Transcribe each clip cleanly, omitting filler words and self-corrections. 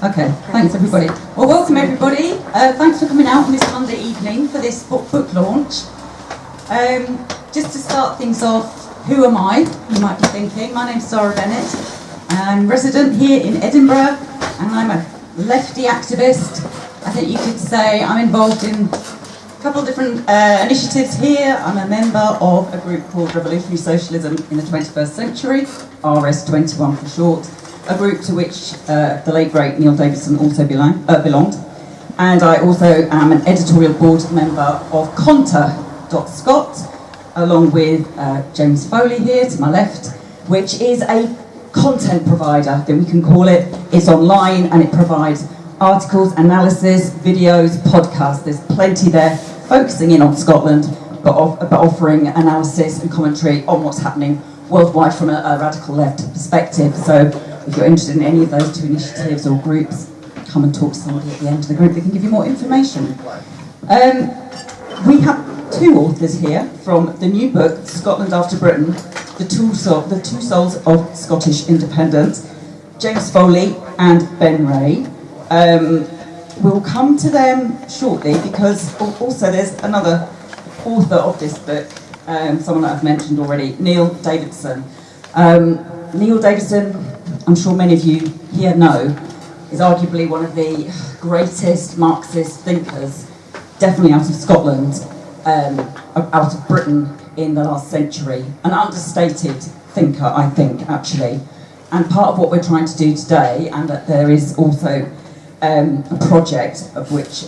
Okay, thanks everybody. Well, welcome everybody. Thanks for coming out on this Monday evening for this book launch. Just to start things off, who am I? You might be thinking. My name's Sara Bennett. I'm resident here in Edinburgh, and I'm a lefty activist. I think you could say I'm involved in a couple of different initiatives here. I'm a member of a group called Revolutionary Socialism in the 21st Century, RS21 for short, a group to which the late great Neil Davison also belonged. And I also am an editorial board member of Conter.Scot, along with James Foley here to my left, which is a content provider, that we can call it. It's online and it provides articles, analysis, videos, podcasts. There's plenty there, focusing in on Scotland, but offering analysis and commentary on what's happening worldwide from a radical left perspective. So if you're interested in any of those two initiatives or groups, come and talk to somebody at the end of the group that can give you more information. We have two authors here from the new book, Scotland After Britain, the two souls of Scottish independence, James Foley and Ben Wray. We'll come to them shortly because also there's another author of this book, someone that I've mentioned already, Neil Davison. Neil Davison, I'm sure many of you here know, is arguably one of the greatest Marxist thinkers, definitely out of Scotland, out of Britain in the last century. An understated thinker, I think, actually. And part of what we're trying to do today, and that there is also a project of which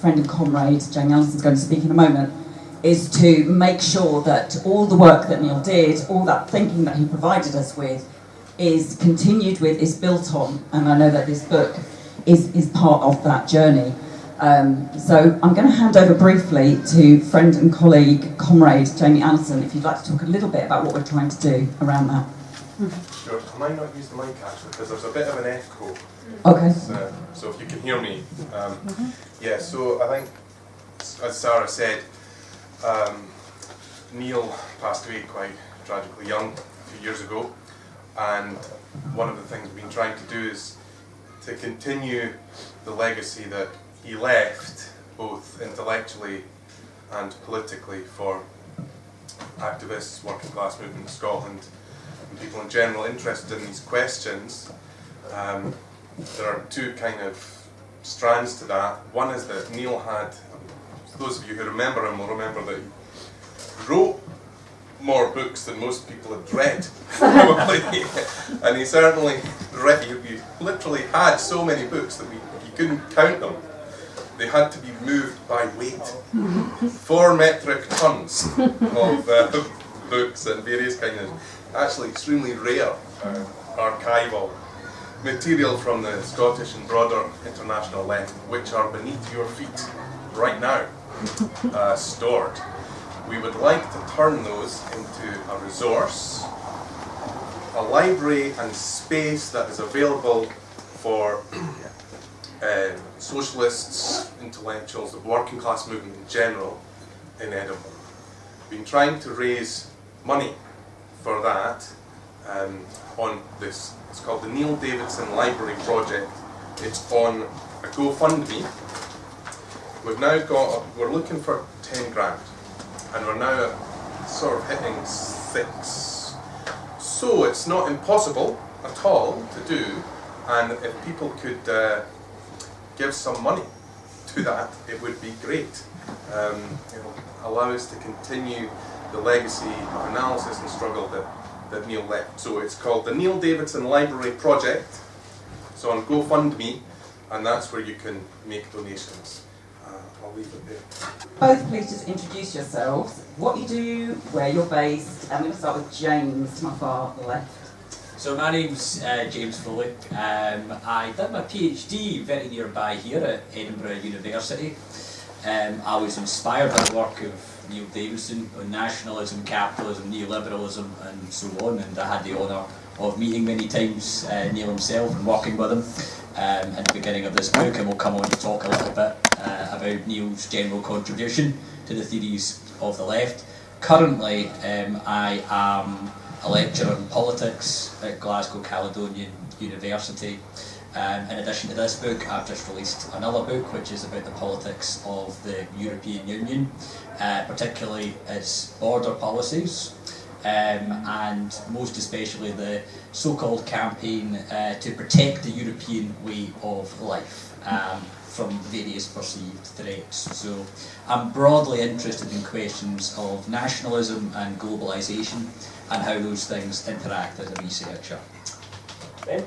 friend and comrade Jamie Allison is going to speak in a moment, is to make sure that all the work that Neil did, all that thinking that he provided us with, is continued with, is built on, and I know that this book is part of that journey. So I'm going to hand over briefly to friend and colleague, comrade Jamie Allison, if you'd like to talk a little bit about what we're trying to do around that. Sure. I might not use the mic actually because there's a bit of an echo. Okay. So if you can hear me. Yeah, so I think, as Sara said, Neil passed away quite tragically young a few years ago, and one of the things we've been trying to do is to continue the legacy that he left, both intellectually and politically, for activists, working class movement in Scotland, and people in general interested in these questions. There are two kind of strands to that. One is that Neil had, those of you who remember him will remember that he wrote more books than most people had read, probably. And he certainly he literally had so many books that you couldn't count them. They had to be moved by weight. 4 metric tons of books and various kinds of, actually extremely rare archival material from the Scottish and broader international left, which are beneath your feet right now, stored. We would like to turn those into a resource, a library and space that is available for socialists, intellectuals, the working class movement in general in Edinburgh. We've been trying to raise money for that on this. It's called the Neil Davison Library Project. It's on a GoFundMe. We've now we're looking for 10 grand, and we're now sort of hitting 6. So it's not impossible at all to do, and if people could give some money to that, it would be great. It'll allow us to continue the legacy of analysis and struggle that Neil left. So it's called the Neil Davison Library Project. It's on GoFundMe, and that's where you can make donations. I'll leave it there. Both please just introduce yourselves, what you do, where you're based. I'm going to start with James to my far left. So my name's James Foley. I did my PhD very nearby here at Edinburgh University. I was inspired by the work of Neil Davison on nationalism, capitalism, neoliberalism and so on, and I had the honour of meeting many times Neil himself and working with him at the beginning of this book, and we'll come on to talk a little bit about Neil's general contribution to the theories of the left. Currently I am a lecturer in politics at Glasgow Caledonian University, In addition to this book, I've just released another book which is about the politics of the European Union, particularly its border policies, and most especially the so-called campaign to protect the European way of life from various perceived threats. So I'm broadly interested in questions of nationalism and globalisation and how those things interact as a researcher. Ben?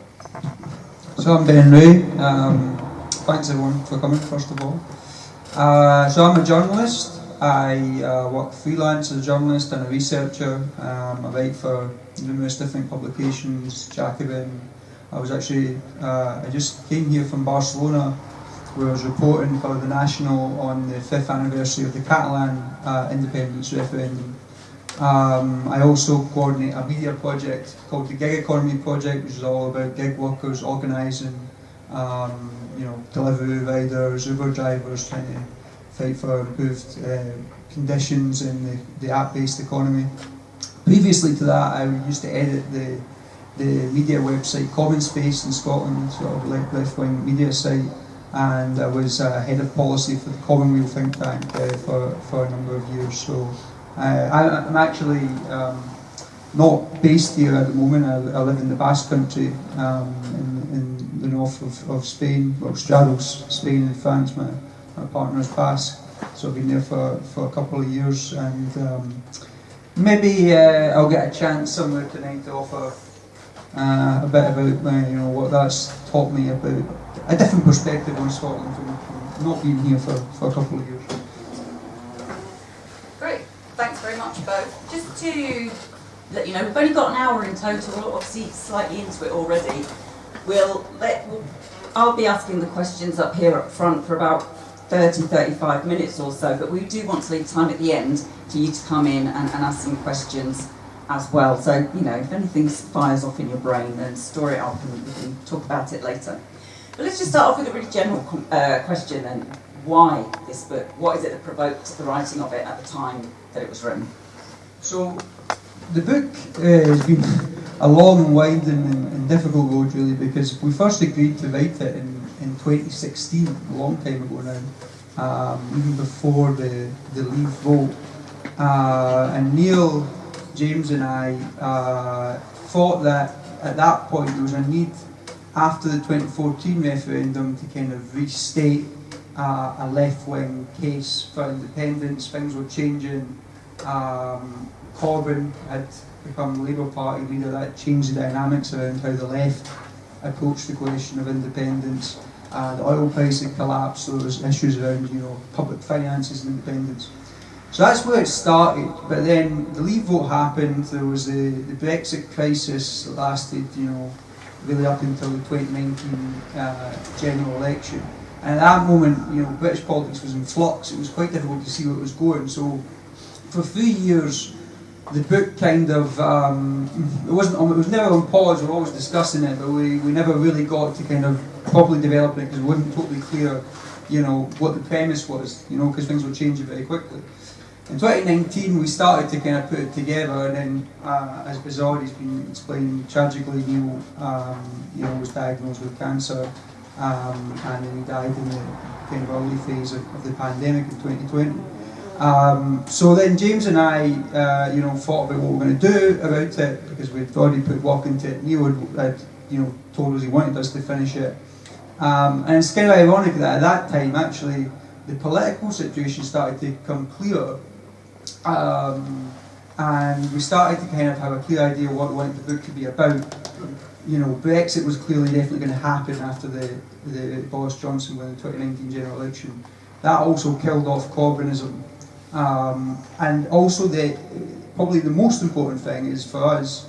So I'm Ben Wray. Thanks everyone for coming, first of all. So I'm a journalist. I work freelance as a journalist and a researcher. I write for numerous different publications, Jacobin. I was actually, I just came here from Barcelona where I was reporting for The National on the 5th anniversary of the Catalan independence referendum. I also coordinate a media project called the Gig Economy Project, which is all about gig workers organising, delivery riders, Uber drivers, trying to fight for improved conditions in the app-based economy. Previously to that, I used to edit the media website Common Space in Scotland, sort of left-wing media site, and I was head of policy for the Commonweal think tank for a number of years. So I'm actually not based here at the moment. I live in the Basque Country in the north of Spain, well, straddles Spain and France. My partner's Basque, so I've been there for a couple of years, and maybe I'll get a chance somewhere tonight to offer a bit about what that's taught me about a different perspective on Scotland from not being here for a couple of years. Great, thanks very much both. Just to let you know, we've only got an hour in total, obviously slightly into it already. I'll be asking the questions up here up front for about 30-35 minutes or so, but we do want to leave time at the end for you to come in and ask some questions as well. So, if anything fires off in your brain, then store it up and we can talk about it later. But let's just start off with a really general question then. Why this book? What is it that provoked the writing of it at the time that it was written? So, the book has been a long, winding and difficult road really, because we first agreed to write it in 2016, a long time ago now, even before the Leave vote. And Neil, James and I thought that at that point there was a need after the 2014 referendum to kind of restate a left-wing case for independence. Things were changing. Corbyn had become Labour Party leader. That changed the dynamics around how the left approached the question of independence. The oil price had collapsed, so there was issues around public finances and independence. So that's where it started. But then the Leave vote happened. There was the Brexit crisis that lasted really up until the 2019 general election. And at that moment, British politics was in flux. It was quite difficult to see where it was going. So for 3 years, the book kind of, it was never on pause. We were always discussing it, but we never really got to kind of properly develop it because it wasn't totally clear, what the premise was, because things were changing very quickly. In 2019, we started to kind of put it together, and then, as already been explained, tragically, Neil was diagnosed with cancer, and then he died in the kind of early phase of the pandemic in 2020. So then James and I, thought about what we were going to do about it, because we'd already put work into it. Neil had told us he wanted us to finish it. And it's kind of ironic that at that time, actually, the political situation started to become clearer. And we started to kind of have a clear idea of what we wanted the book to be about. Brexit was clearly definitely going to happen after the Boris Johnson won the 2019 general election. That also killed off Corbynism. And also probably the most important thing is for us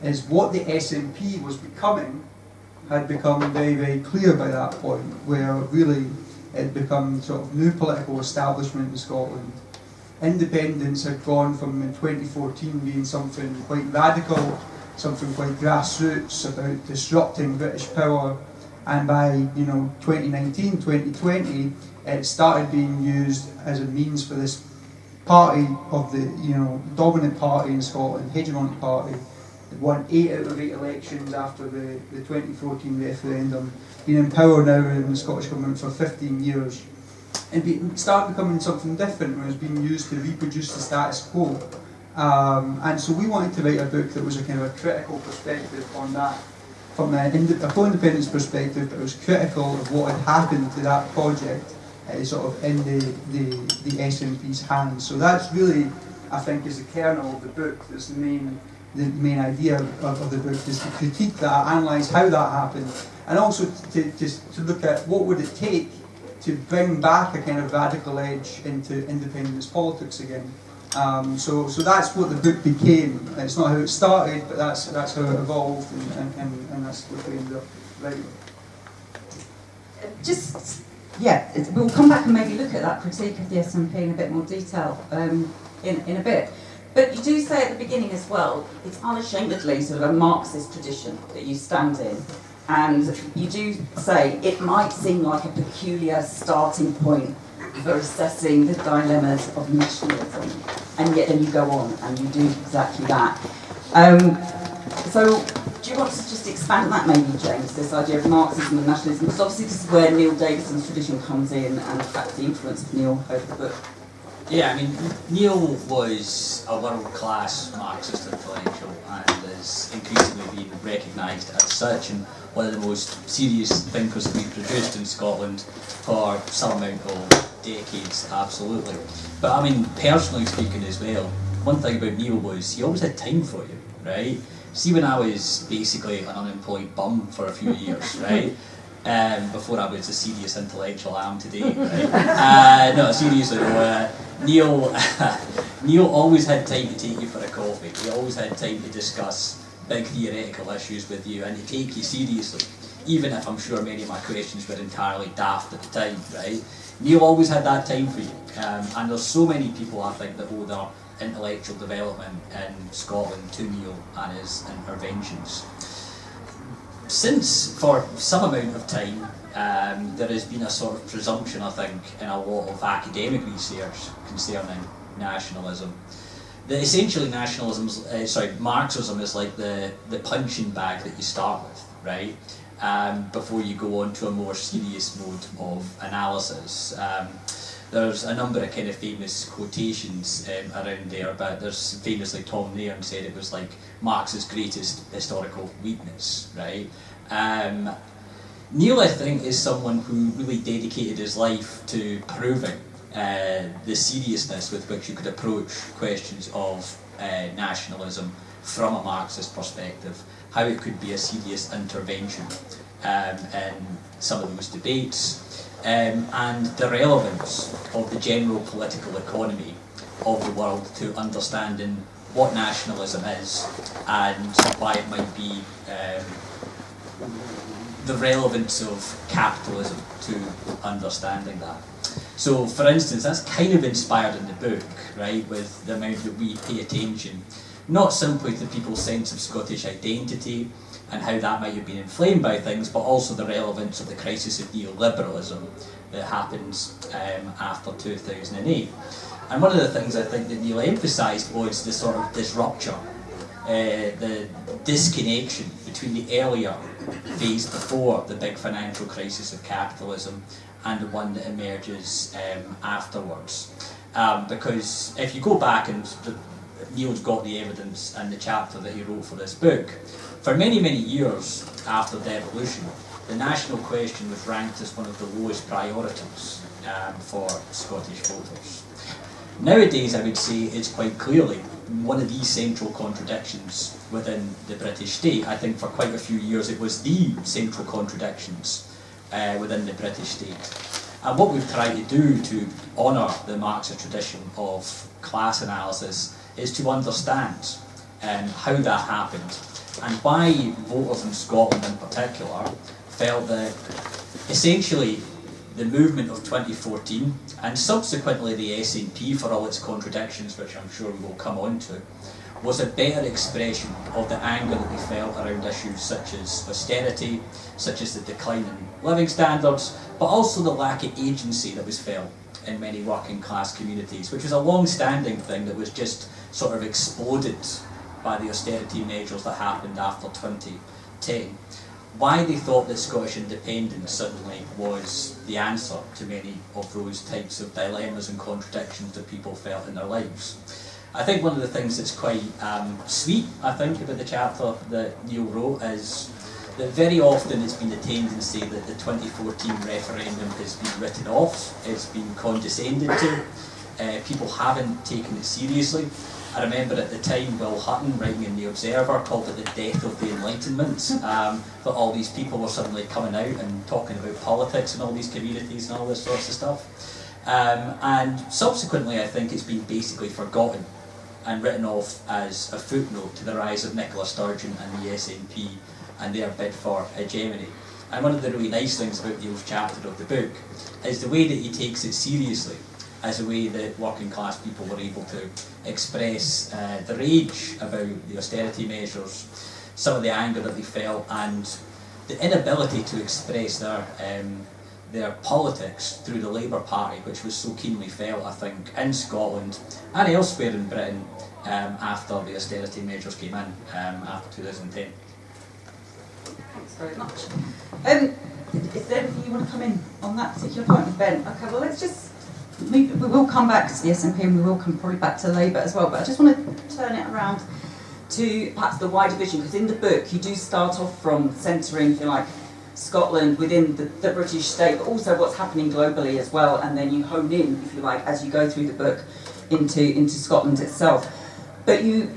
is what the SNP was becoming had become very, very clear by that point, where really it had become sort of new political establishment in Scotland. Independence had gone from in 2014 being something quite radical, something quite grassroots about disrupting British power, and by 2019, 2020, it started being used as a means for this party of the dominant party in Scotland, hegemonic party, They've won 8 out of 8 elections after the 2014 referendum, been in power now in the Scottish Government for 15 years, and start becoming something different when it's being used to reproduce the status quo. And so we wanted to write a book that was a kind of a critical perspective on that, from a pro-independence perspective, but it was critical of what had happened to that project sort of in the SNP's hands. So that's really, I think, is the kernel of the book. That's the main idea of the book, is to critique that, analyse how that happened, and also to look at what would it take to bring back a kind of radical edge into independence politics again. So that's what the book became. It's not how it started, but that's how it evolved, and that's what we ended up writing. We'll come back and maybe look at that critique of the SNP in a bit more detail in a bit. But you do say at the beginning as well, it's unashamedly sort of a Marxist tradition that you stand in. And you do say it might seem like a peculiar starting point for assessing the dilemmas of nationalism, and yet then you go on and you do exactly that. So do you want to just expand that maybe, James, this idea of Marxism and nationalism? Because obviously this is where Neil Davison's tradition comes in, and in fact the influence of Neil over the book. Yeah, I mean, Neil was a world-class Marxist intellectual and is increasingly being recognised as such, and one of the most serious thinkers that we've produced in Scotland for some amount of decades, absolutely. But I mean, personally speaking as well, one thing about Neil was he always had time for you, right? See, when I was basically an unemployed bum for a few years, right? Before I was the serious intellectual I am today, right? No, seriously though, Neil always had time to take you for a coffee. He always had time to discuss big theoretical issues with you and to take you seriously, even if I'm sure many of my questions were entirely daft at the time, right? Neil always had that time for you, and there's so many people, I think, that owe their intellectual development in Scotland to Neil and his interventions. Since, for some amount of time, there has been a sort of presumption, I think, in a lot of academic research concerning nationalism, that essentially Marxism is like the punching bag that you start with, right? Before you go on to a more serious mode of analysis. There's a number of kind of famous quotations around there, but there's famously Tom Nairn said it was like Marx's greatest historical weakness, right? Neil, I think, is someone who really dedicated his life to proving the seriousness with which you could approach questions of nationalism from a Marxist perspective, how it could be a serious intervention in some of those debates, and the relevance of the general political economy of the world to understanding what nationalism is and why it might be the relevance of capitalism to understanding that. So, for instance, that's kind of inspired in the book, right, with the amount that we pay attention, not simply to people's sense of Scottish identity and how that might have been inflamed by things, but also the relevance of the crisis of neoliberalism that happens after 2008. And one of the things I think that Neil emphasised was the sort of disruption, the disconnection between the earlier phase before the big financial crisis of capitalism and the one that emerges afterwards. Because if you go back, and Neil's got the evidence in the chapter that he wrote for this book, for many, many years after the revolution, the national question was ranked as one of the lowest priorities for Scottish voters. Nowadays, I would say it's quite clearly one of these central contradictions within the British state. I think for quite a few years it was the central contradictions within the British state. And what we've tried to do to honour the Marxist tradition of class analysis is to understand how that happened and why voters in Scotland in particular felt that essentially the movement of 2014 and subsequently the SNP, for all its contradictions, which I'm sure we will come on to, was a better expression of the anger that we felt around issues such as austerity, such as the decline in living standards, but also the lack of agency that was felt in many working class communities, which was a long-standing thing that was just sort of exploded by the austerity measures that happened after 2010, why they thought that Scottish independence suddenly was the answer to many of those types of dilemmas and contradictions that people felt in their lives. I think one of the things that's quite sweet, I think, about the chapter that Neil wrote is that very often it's been a tendency that the 2014 referendum has been written off, it's been condescended to, people haven't taken it seriously. I remember at the time Will Hutton, writing in The Observer, called it the death of the Enlightenment, that all these people were suddenly coming out and talking about politics and all these communities and all this sorts of stuff. And subsequently I think it's been basically forgotten and written off as a footnote to the rise of Nicola Sturgeon and the SNP and their bid for hegemony. And one of the really nice things about Neil's chapter of the book is the way that he takes it seriously as a way that working class people were able to express the rage about the austerity measures, some of the anger that they felt, and the inability to express their politics through the Labour Party, which was so keenly felt, I think, in Scotland and elsewhere in Britain after the austerity measures came in after 2010. Thanks very much. Is there anything you want to come in on that particular point, Ben? Okay, well let's just, we will come back to the SNP and we will come probably back to Labour as well, but I just want to turn it around to perhaps the wider vision, because in the book you do start off from centering, if you like, Scotland within the British state, but also what's happening globally as well, and then you hone in, if you like, as you go through the book into Scotland itself. But you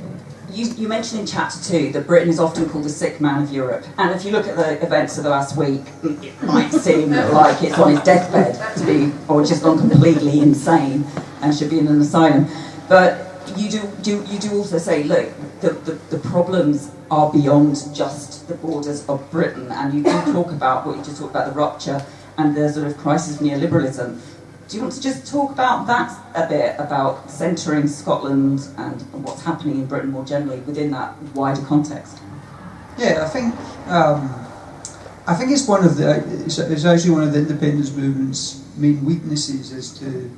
mentioned in chapter 2 that Britain is often called the sick man of Europe, and if you look at the events of the last week, it might seem like it's on his deathbed to be, or just gone completely insane and should be in an asylum. But you do also say, look, the problems are beyond just the borders of Britain, and you do talk about what you just talked about, the rupture and the sort of crisis of neoliberalism. Do you want to just talk about that a bit, about centering Scotland and what's happening in Britain more generally within that wider context? Yeah, I think it's one of the, it's actually one of the independence movement's main weaknesses, is to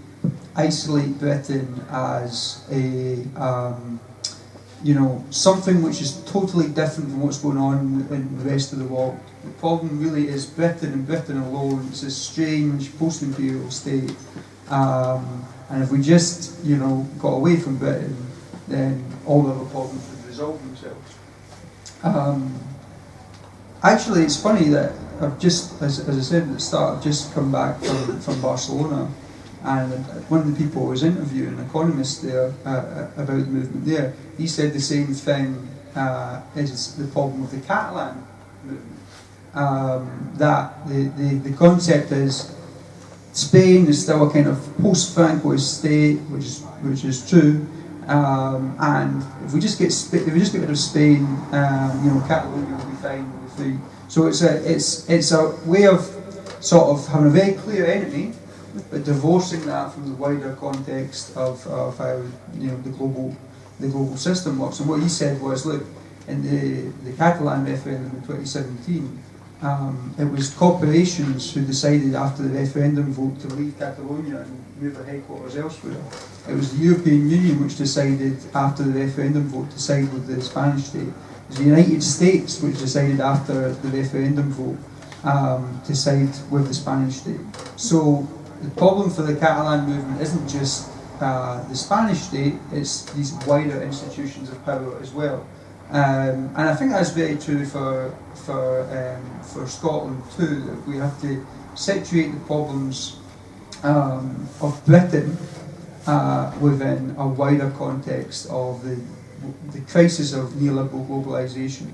isolate Britain as a something which is totally different from what's going on in the rest of the world. The problem really is Britain and Britain alone. It's a strange post-imperial state, and if we just got away from Britain, then all the other problems would resolve themselves. Actually, it's funny that I've just, as I said at the start, I've just come back from Barcelona, and one of the people I was interviewing, an economist there, about the movement there, he said the same thing is the problem with the Catalan movement. That the concept is Spain is still a kind of post-Francoist state, which is true, and if we just get rid of Spain, Catalonia will be fine, we'll be free. So it's a way of sort of having a very clear enemy, but divorcing that from the wider context of how the global system works. And what he said was, look, in the Catalan referendum in 2017, it was corporations who decided after the referendum vote to leave Catalonia and move their headquarters elsewhere. It was the European Union which decided after the referendum vote to side with the Spanish state. It was the United States which decided after the referendum vote to side with the Spanish state. So the problem for the Catalan movement isn't just the Spanish state, it's these wider institutions of power as well. And I think that's very true for Scotland too, that we have to situate the problems of Britain within a wider context of the crisis of neoliberal globalisation,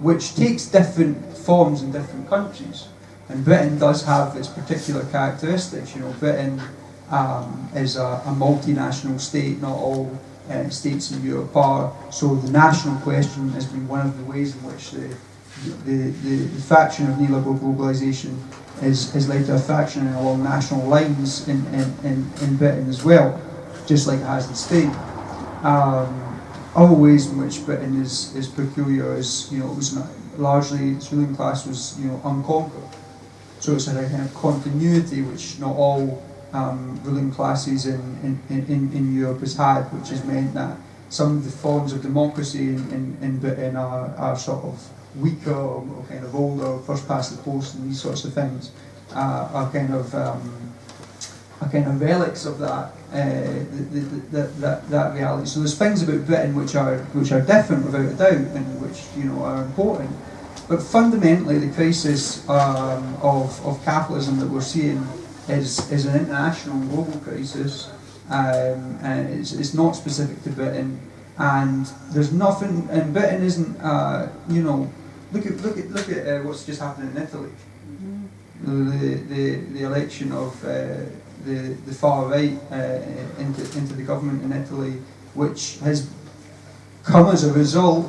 which takes different forms in different countries. And Britain does have its particular characteristics. Britain is a multinational state, not all states in Europe are. So the national question has been one of the ways in which the fraction of neoliberal globalisation is led to a fraction along national lines in Britain as well, just like it has in Spain. Other ways in which Britain is peculiar is, it was largely, its ruling class was unconquered. So it's a kind of continuity which not all ruling classes in Europe has had, which has meant that some of the forms of democracy in Britain are sort of weaker or kind of older, first past the post, and these sorts of things are kind of relics of that that reality. So there's things about Britain which are different without a doubt, and which are important. But fundamentally, the crisis of capitalism that we're seeing is an international and global crisis. And it's not specific to Britain, and there's nothing. And Britain isn't. Look at what's just happened in Italy. The election of the far right into the government in Italy, which has come as a result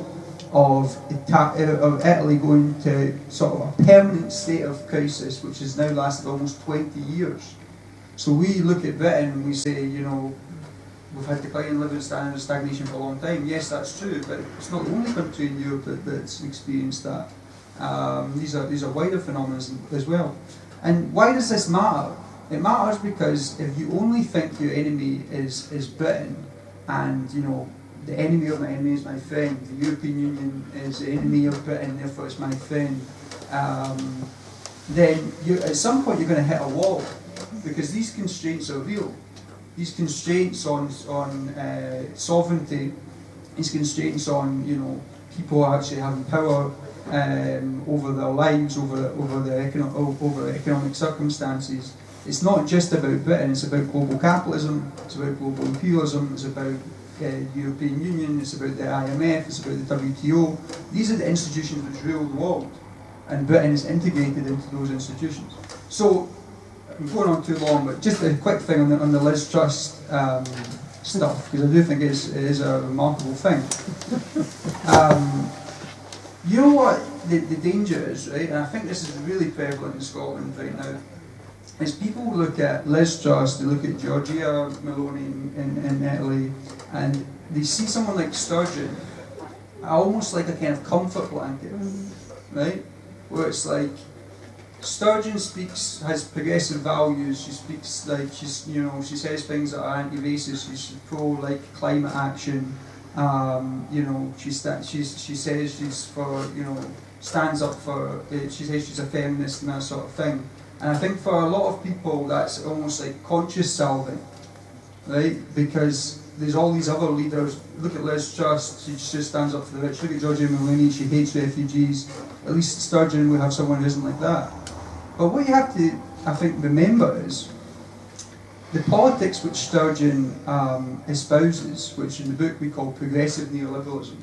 of Italy going to sort of a permanent state of crisis, which has now lasted almost 20 years. So we look at Britain and we say, we've had declining living standards, stagnation for a long time. Yes, that's true, but it's not the only country in Europe that's experienced that. These are wider phenomena as well. And why does this matter? It matters because if you only think your enemy is Britain, and the enemy of my enemy is my friend, the European Union is the enemy of Britain, therefore it's my friend, then at some point you're going to hit a wall, because these constraints are real. These constraints on sovereignty, these constraints on people actually having power over their lives, over economic circumstances. It's not just about Britain. It's about global capitalism. It's about global imperialism. It's about European Union. It's about the IMF. It's about the WTO. These are the institutions which rule the world, and Britain is integrated into those institutions. So I'm going on too long, but just a quick thing on the Liz Truss stuff, because I do think it is a remarkable thing. You know what the danger is, right? And I think this is really prevalent in Scotland right now. Is people look at Liz Truss, they look at Giorgia Meloni in Italy, and they see someone like Sturgeon, almost like a kind of comfort blanket, right? Where it's like, Sturgeon has progressive values. She speaks like she says things that are anti-racist. She's pro climate action. She says she's for stands up for. She says she's a feminist and that sort of thing. And I think for a lot of people that's almost like conscious salving, right? Because there's all these other leaders. Look at Liz Truss. She just stands up for the rich. Look at Giorgia Meloni. She hates refugees. At least Sturgeon would have someone who isn't like that. But what you have to, I think, remember is the politics which Sturgeon espouses, which in the book we call progressive neoliberalism,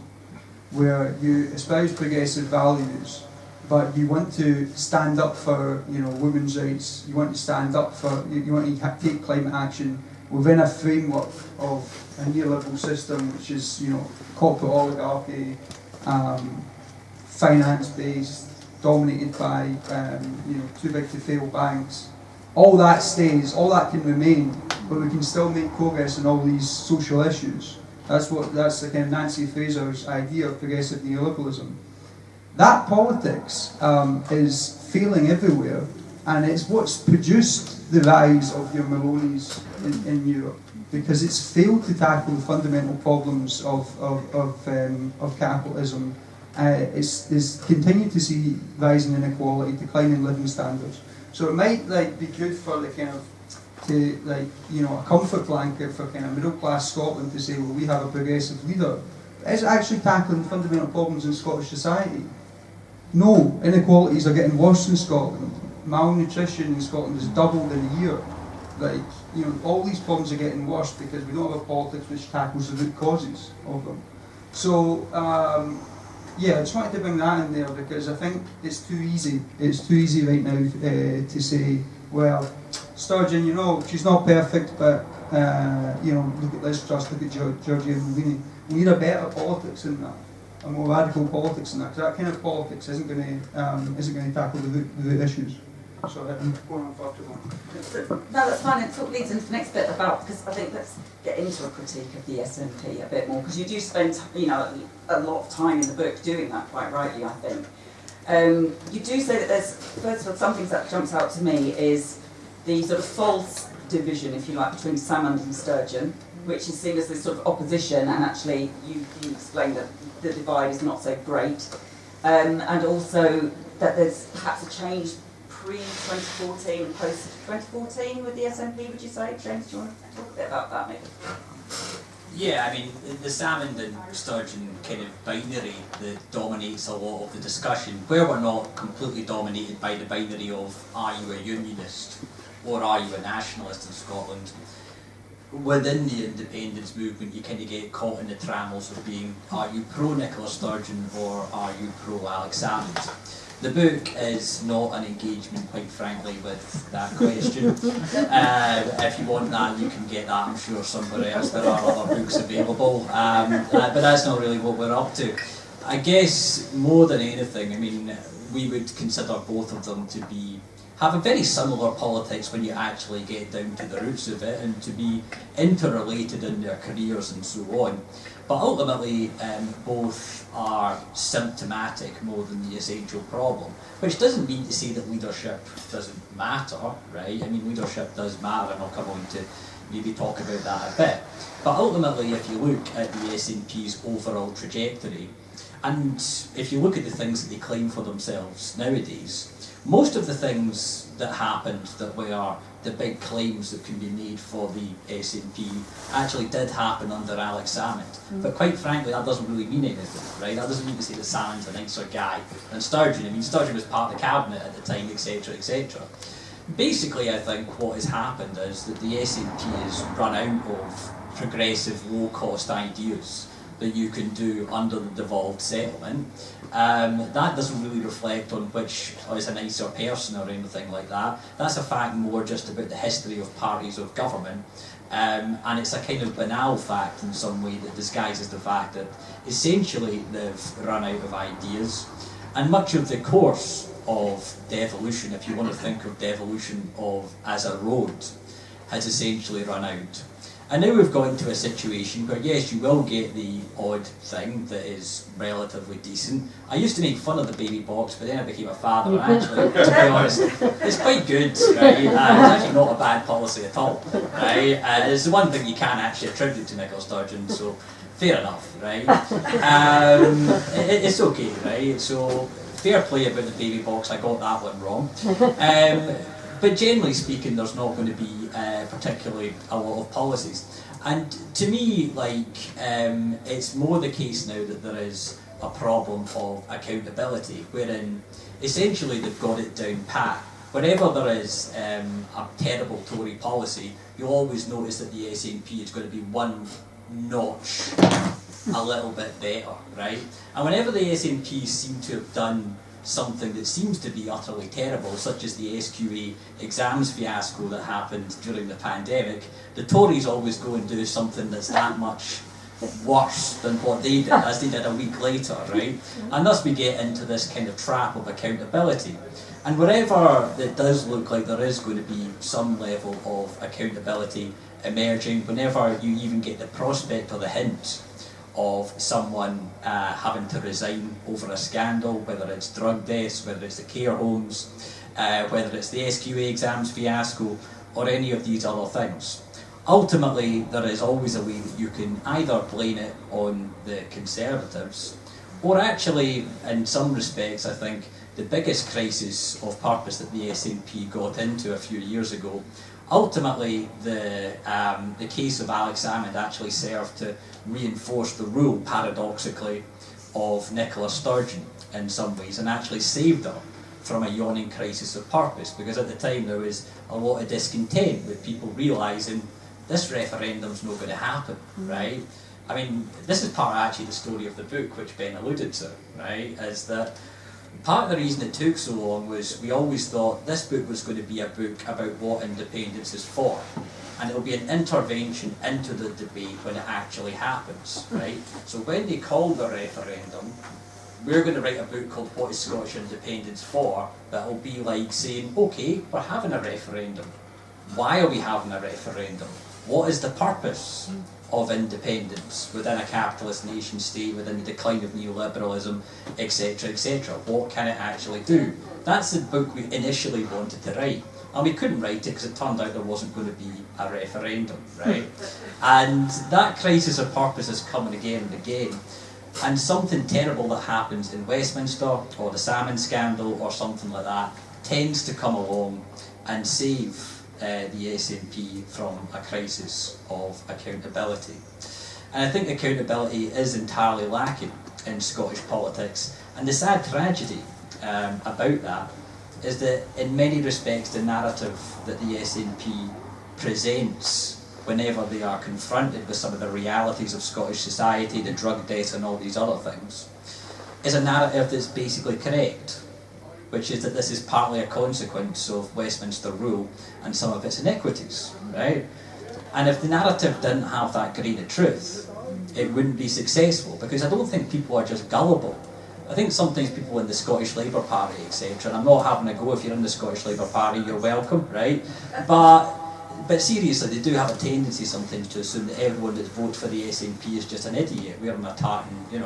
where you espouse progressive values, but you want to stand up for women's rights, you want to stand up for, you want to take climate action within a framework of a neoliberal system, which is corporate oligarchy, finance-based, dominated by too big to fail banks. All that stays, all that can remain, but we can still make progress on all these social issues. That's the kind of Nancy Fraser's idea of progressive neoliberalism. That politics is failing everywhere, and it's what's produced the rise of your Melonis in Europe, because it's failed to tackle the fundamental problems of capitalism. It's continued to see rising inequality, declining living standards. So it might be good for a comfort blanket for kind of middle class Scotland to say, well, we have a progressive leader. But is it actually tackling fundamental problems in Scottish society? No, inequalities are getting worse in Scotland. Malnutrition in Scotland has doubled in a year. All these problems are getting worse because we don't have a politics which tackles the root causes of them. So. I just wanted to bring that in there because I think it's too easy. It's too easy right now to say, well, Sturgeon, she's not perfect, but look at Liz Truss, look at Giorgia Meloni. We need a better politics than that, a more radical politics than that. Because that kind of politics isn't going to tackle the root issues. So I'm going on far too long. No, that's fine. It sort of leads into the next bit because I think let's get into a critique of the SNP a bit more, because you do spend a lot of time in the book doing that, quite rightly, I think. You do say that there's, first of all, some things that jumps out to me is the sort of false division, if you like, between Salmond and Sturgeon, which is seen as this sort of opposition, and actually you explained that the divide is not so great, and also that there's perhaps a change pre-2014 and post-2014 with the SNP, would you say? James, do you want to talk a bit about that maybe? Yeah, I mean, the Salmond and Sturgeon kind of binary that dominates a lot of the discussion, where we're not completely dominated by the binary of are you a unionist or are you a nationalist in Scotland. Within the independence movement, you kind of get caught in the trammels of being, are you pro-Nicola Sturgeon or are you pro-Alex Salmond? The book is not an engagement, quite frankly, with that question. If you want that, you can get that, I'm sure, somewhere else. There are other books available, but that's not really what we're up to. I guess, more than anything, I mean, we would consider both of them to have a very similar politics when you actually get down to the roots of it, and to be interrelated in their careers and so on. But ultimately, both are symptomatic more than the essential problem, which doesn't mean to say that leadership doesn't matter, right? I mean, leadership does matter, and I'll come on to maybe talk about that a bit. But ultimately, if you look at the SNP's overall trajectory, and if you look at the things that they claim for themselves nowadays, most of the things that happened that were the big claims that can be made for the SNP actually did happen under Alex Salmond. But quite frankly, that doesn't really mean anything, right? That doesn't mean to say that Salmond's a nicer guy than Sturgeon. I mean, Sturgeon was part of the cabinet at the time, etc., etc. Basically, I think what has happened is that the SNP has run out of progressive, low-cost ideas that you can do under the devolved settlement. That doesn't really reflect on which is a nicer person or anything like that. That's a fact more just about the history of parties of government. And it's a kind of banal fact in some way that disguises the fact that essentially they've run out of ideas. And much of the course of devolution, if you want to think of devolution as a road, has essentially run out. And now we've got into a situation where, yes, you will get the odd thing that is relatively decent. I used to make fun of the baby box, but then I became a father, and actually, to be honest, it's quite good, right? It's actually not a bad policy at all, right? It's the one thing you can actually attribute to Nicola Sturgeon, so fair enough, right? It's okay, right? So, fair play about the baby box, I got that one wrong. But generally speaking, there's not going to be particularly a lot of policies. And to me, it's more the case now that there is a problem of accountability, wherein essentially they've got it down pat. Whenever there is a terrible Tory policy, you'll always notice that the SNP is going to be one notch a little bit better, right? And whenever the SNP seem to have done something that seems to be utterly terrible, such as the SQA exams fiasco that happened during the pandemic, the Tories always go and do something that's that much worse than what they did, as they did a week later, right? And thus we get into this kind of trap of accountability. And wherever it does look like there is going to be some level of accountability emerging, whenever you even get the prospect or the hint of someone having to resign over a scandal, whether it's drug deaths, whether it's the care homes, whether it's the SQA exams fiasco, or any of these other things. Ultimately, there is always a way that you can either blame it on the Conservatives, or actually, in some respects, I think the biggest crisis of purpose that the SNP got into a few years ago, ultimately the case of Alex Salmond actually served to reinforce the rule, paradoxically, of Nicola Sturgeon in some ways, and actually saved her from a yawning crisis of purpose, because at the time there was a lot of discontent with people realising this referendum's not going to happen, right? I mean, this is part of actually the story of the book, which Ben alluded to, right, is that part of the reason it took so long was we always thought this book was going to be a book about what independence is for, and it'll be an intervention into the debate when it actually happens, right? So when they called the referendum, we're going to write a book called What is Scottish Independence For? That'll be like saying, okay, we're having a referendum. Why are we having a referendum? What is the purpose of independence within a capitalist nation state, within the decline of neoliberalism, etc., etc.? What can it actually do? That's the book we initially wanted to write. And we couldn't write it because it turned out there wasn't going to be a referendum, right? And that crisis of purpose is coming again and again. And something terrible that happens in Westminster, or the salmon scandal, or something like that, tends to come along and save the SNP from a crisis of accountability. And I think accountability is entirely lacking in Scottish politics. And the sad tragedy about that is that in many respects the narrative that the SNP presents whenever they are confronted with some of the realities of Scottish society, the drug debt and all these other things, is a narrative that's basically correct, which is that this is partly a consequence of Westminster rule and some of its inequities, right? And if the narrative didn't have that grain of truth, it wouldn't be successful, because I don't think people are just gullible. I think sometimes people in the Scottish Labour Party, etc., and I'm not having a go, if you're in the Scottish Labour Party, you're welcome, right? But seriously, they do have a tendency sometimes to assume that everyone that votes for the SNP is just an idiot, wearing a tartan, a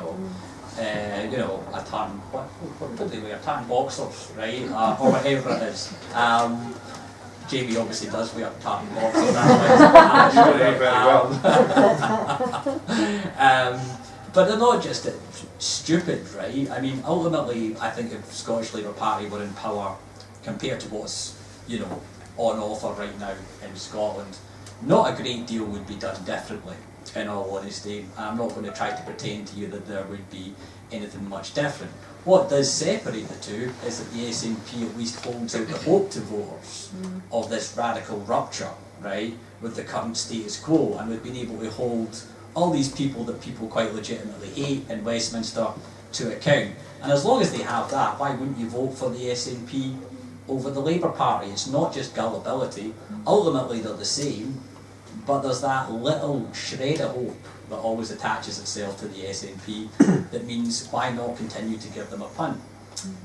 tartan, what do they wear? Tartan boxers, right? Or whatever it is. Jamie obviously does wear tartan boxers, that's but they're not just stupid, right? I mean, ultimately, I think if the Scottish Labour Party were in power, compared to what's, on offer right now in Scotland, not a great deal would be done differently, in all honesty. I'm not going to try to pretend to you that there would be anything much different. What does separate the two is that the SNP at least holds out the hope to voters of this radical rupture, right, with the current status quo, and we've been able to hold all these people that people quite legitimately hate in Westminster to account. And as long as they have that, why wouldn't you vote for the SNP over the Labour Party? It's not just gullibility. Ultimately they're the same, but there's that little shred of hope that always attaches itself to the SNP that means why not continue to give them a punt?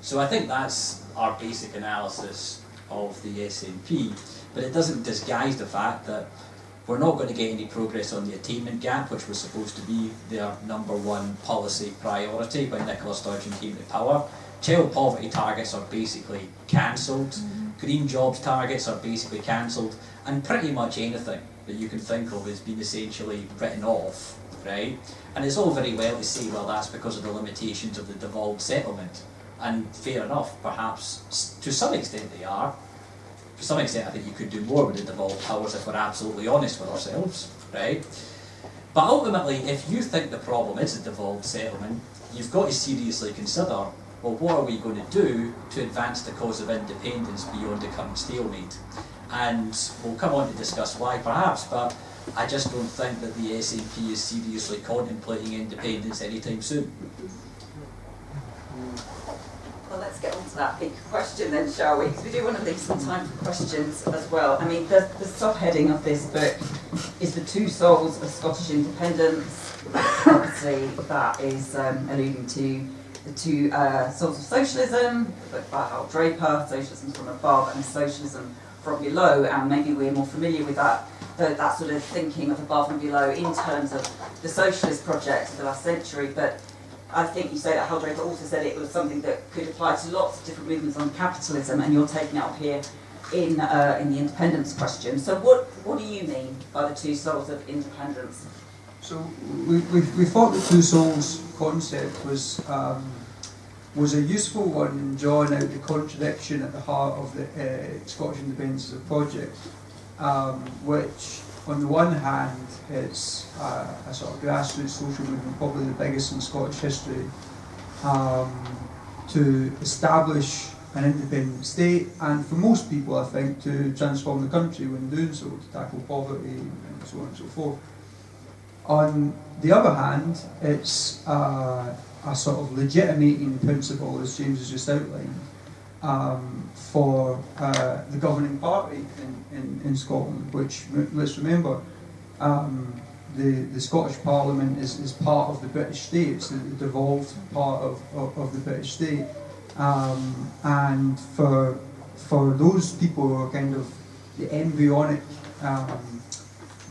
So I think that's our basic analysis of the SNP, but it doesn't disguise the fact that we're not going to get any progress on the attainment gap, which was supposed to be their #1 policy priority when Nicola Sturgeon came to power. Child poverty targets are basically cancelled, green jobs targets are basically cancelled, and pretty much anything that you can think of has been essentially written off, right? And it's all very well to say, well, that's because of the limitations of the devolved settlement, and fair enough, perhaps to some extent they are. To some extent I think you could do more with the devolved powers if we're absolutely honest with ourselves, right? But ultimately, if you think the problem is the devolved settlement, you've got to seriously consider, well, what are we going to do to advance the cause of independence beyond the current stalemate? And we'll come on to discuss why perhaps, but I just don't think that the SNP is seriously contemplating independence anytime soon. Well, let's get on to that big question then, shall we? Because we do want to leave some time for questions as well. I mean, the subheading of this book is The Two Souls of Scottish Independence. Obviously, that is alluding to the two souls of socialism, but by Hal Draper, socialism from above and socialism from below, and maybe we're more familiar with that sort of thinking of above and below in terms of the socialist project of the last century. But I think you say that Hal Draper also said it was something that could apply to lots of different movements on capitalism, and you're taking it up here in the independence question. So what do you mean by the two souls of independence? So we thought the two souls concept was a useful one in drawing out the contradiction at the heart of the Scottish independence as a project, which on the one hand it's a sort of grassroots social movement, probably the biggest in Scottish history, to establish an independent state, and for most people I think to transform the country when doing so, to tackle poverty and so on and so forth. On the other hand, it's a sort of legitimating principle, as James has just outlined, for the governing party in Scotland, which, let's remember, the Scottish Parliament is part of the British state, it's the devolved part of the British state, and for those people who are kind of the embryonic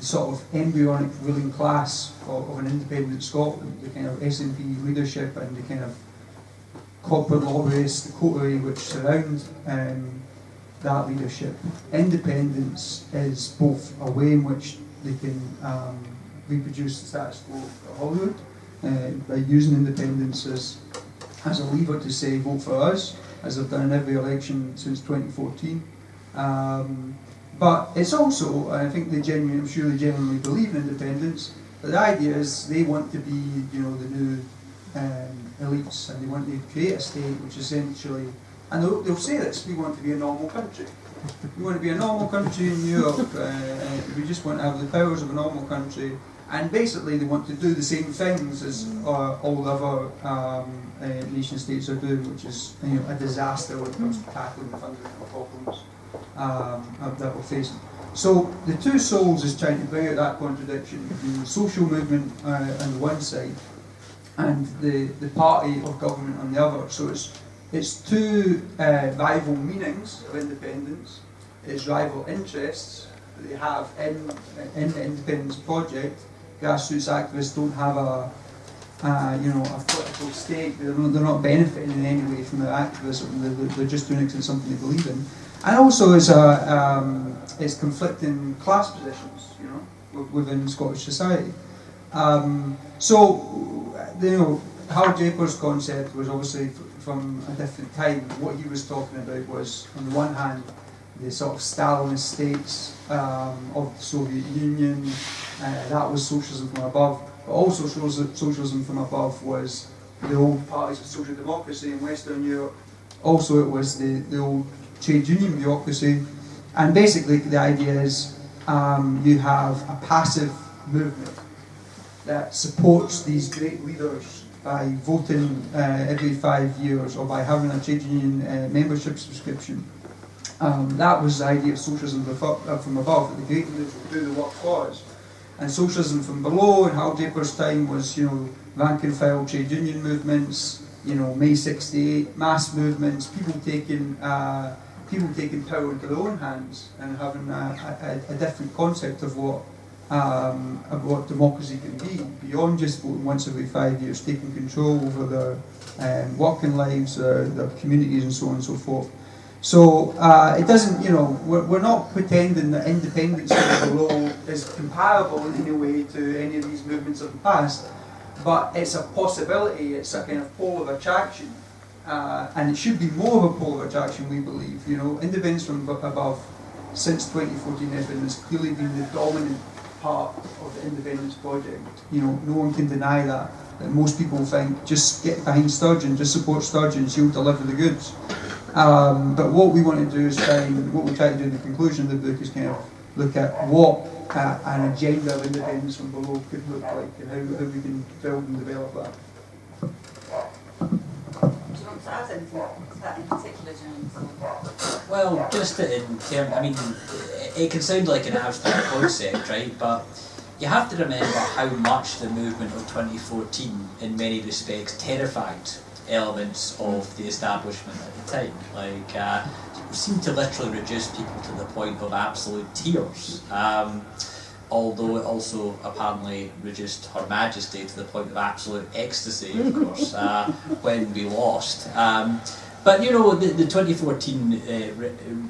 sort of embryonic ruling class of an independent Scotland, the kind of SNP leadership and the kind of corporate lobbyists, the coterie which surround that leadership. Independence is both a way in which they can reproduce the status quo of Hollywood by using independence as a lever to say vote for us, as they've done in every election since 2014. But it's also, I think I'm sure they genuinely believe in independence, but the idea is they want to be, the new elites, and they want to create a state which essentially, and they'll say this, we want to be a normal country. We want to be a normal country in Europe, we just want to have the powers of a normal country, and basically they want to do the same things as all the other nation states are doing, which is a disaster when it comes to tackling the fundamental problems that we're facing. So the two souls is trying to bring out that contradiction between the social movement on the one side and the party of government on the other. So it's two rival meanings of independence, it's rival interests that they have in the independence project. Grassroots activists don't have a political stake. They're not benefiting in any way from their activism. They're just doing it because it's something they believe in. And also it's conflicting class positions, within Scottish society. Hal Draper's concept was obviously from a different time. What he was talking about was, on the one hand, the sort of Stalinist states of the Soviet Union. That was socialism from above. But also socialism from above was the old parties of social democracy in Western Europe. Also it was the old trade union bureaucracy. And basically the idea is you have a passive movement that supports these great leaders by voting every 5 years or by having a trade union membership subscription. That was the idea of socialism from above, that the great leaders would do the work for us. And socialism from below, in Hal Draper's time, was rank and file trade union movements, May '68 mass movements, people taking power into their own hands and having a different concept of what democracy can be, beyond just voting once every 5 years, taking control over their working lives, their communities, and so on and so forth. So it doesn't, we're not pretending that independence from below is comparable in any way to any of these movements of the past, but it's a possibility, it's a kind of pole of attraction, and it should be more of a pole of attraction, we believe. Independence from above, since 2014, has clearly been the dominant part of the independence project. No one can deny that. Most people think, just get behind Sturgeon, just support Sturgeon, she'll deliver the goods. But what we want to do is what we try to do in the conclusion of the book is kind of look at what an agenda of independence from below could look like, and how we can build and develop that. Do you want to add anything to that in particular, James? Well, just in terms, it can sound like an abstract concept, right? But you have to remember how much the movement of 2014, in many respects, terrified elements of the establishment at the time. It seemed to literally reduce people to the point of absolute tears. Although it also apparently reduced Her Majesty to the point of absolute ecstasy, of course, when we lost. But the 2014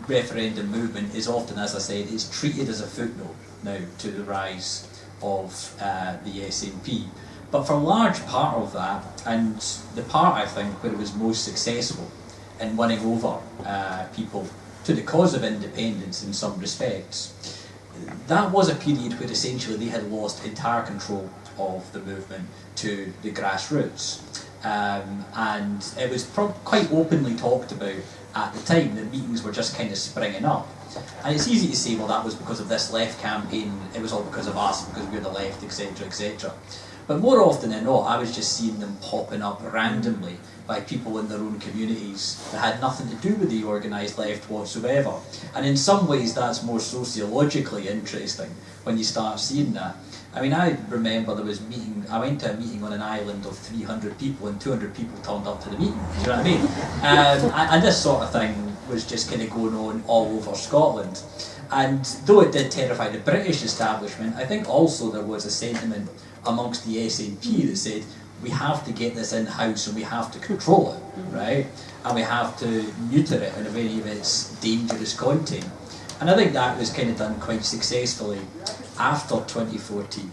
referendum movement is often, as I said, is treated as a footnote now to the rise of the SNP. But for a large part of that, and the part I think where it was most successful in winning over people to the cause of independence in some respects, that was a period where essentially they had lost entire control of the movement to the grassroots. And it was quite openly talked about at the time that meetings were just kind of springing up. And it's easy to say, well, that was because of this left campaign, it was all because of us, because we're the left, etc., etc. But more often than not, I was just seeing them popping up randomly by people in their own communities that had nothing to do with the organised left whatsoever. And in some ways that's more sociologically interesting when you start seeing that. I remember I went to a meeting on an island of 300 people and 200 people turned up to the meeting, do you know what I mean? And this sort of thing was just kind of going on all over Scotland. And though it did terrify the British establishment, I think also there was a sentiment amongst the SNP that said, we have to get this in-house and we have to control it, right? And we have to neuter it in a very of its dangerous content. And I think that was kind of done quite successfully after 2014.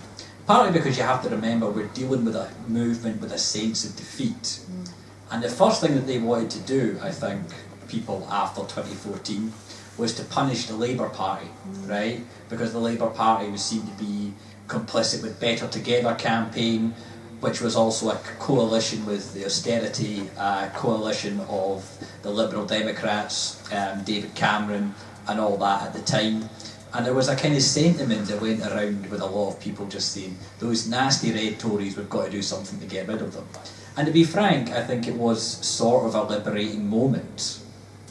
Partly because you have to remember we're dealing with a movement with a sense of defeat. And the first thing that they wanted to do, I think, people after 2014, was to punish the Labour Party, right? Because the Labour Party was seen to be complicit with Better Together campaign, which was also a coalition with the austerity coalition of the Liberal Democrats, David Cameron and all that at the time. And there was a kind of sentiment that went around with a lot of people just saying, those nasty red Tories, we've got to do something to get rid of them. And to be frank, I think it was sort of a liberating moment,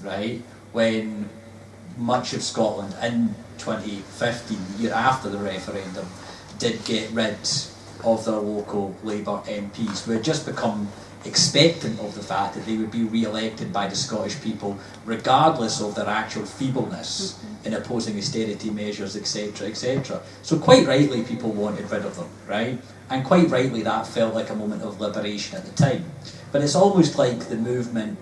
right? When much of Scotland in 2015, the year after the referendum, did get rid of their local Labour MPs, who had just become expectant of the fact that they would be re-elected by the Scottish people regardless of their actual feebleness in opposing austerity measures, etc., etc. So quite rightly people wanted rid of them, right? And quite rightly that felt like a moment of liberation at the time. But it's almost like the movement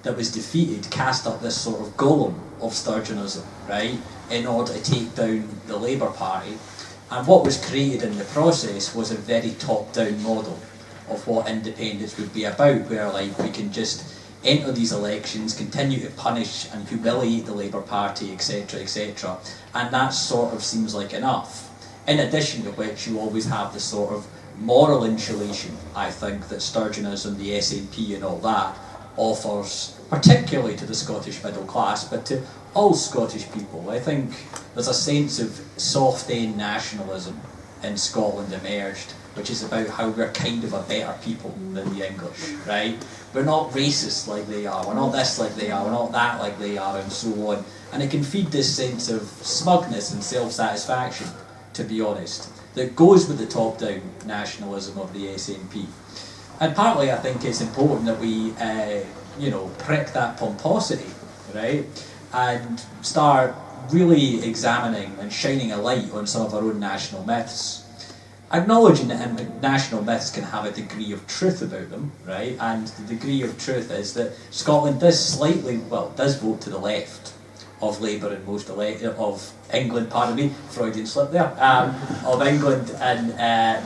that was defeated cast up this sort of golem of Sturgeonism, right, in order to take down the Labour Party. And what was created in the process was a very top-down model of what independence would be about, where like we can just enter these elections, continue to punish and humiliate the Labour Party, etc., etc., and that sort of seems like enough. In addition to which, you always have the sort of moral insulation, I think, that Sturgeonism, the SNP and all that offers, particularly to the Scottish middle class, but to all Scottish people. I think there's a sense of soft-end nationalism in Scotland emerged, which is about how we're kind of a better people than the English, right? We're not racist like they are, we're not this like they are, we're not that like they are, and so on. And it can feed this sense of smugness and self-satisfaction, to be honest, that goes with the top-down nationalism of the SNP. And partly I think it's important that we, prick that pomposity, right? And start really examining and shining a light on some of our own national myths. Acknowledging that national myths can have a degree of truth about them, right? And the degree of truth is that Scotland does vote to the left of Labour in most of England, pardon me, Freudian slip there, of England in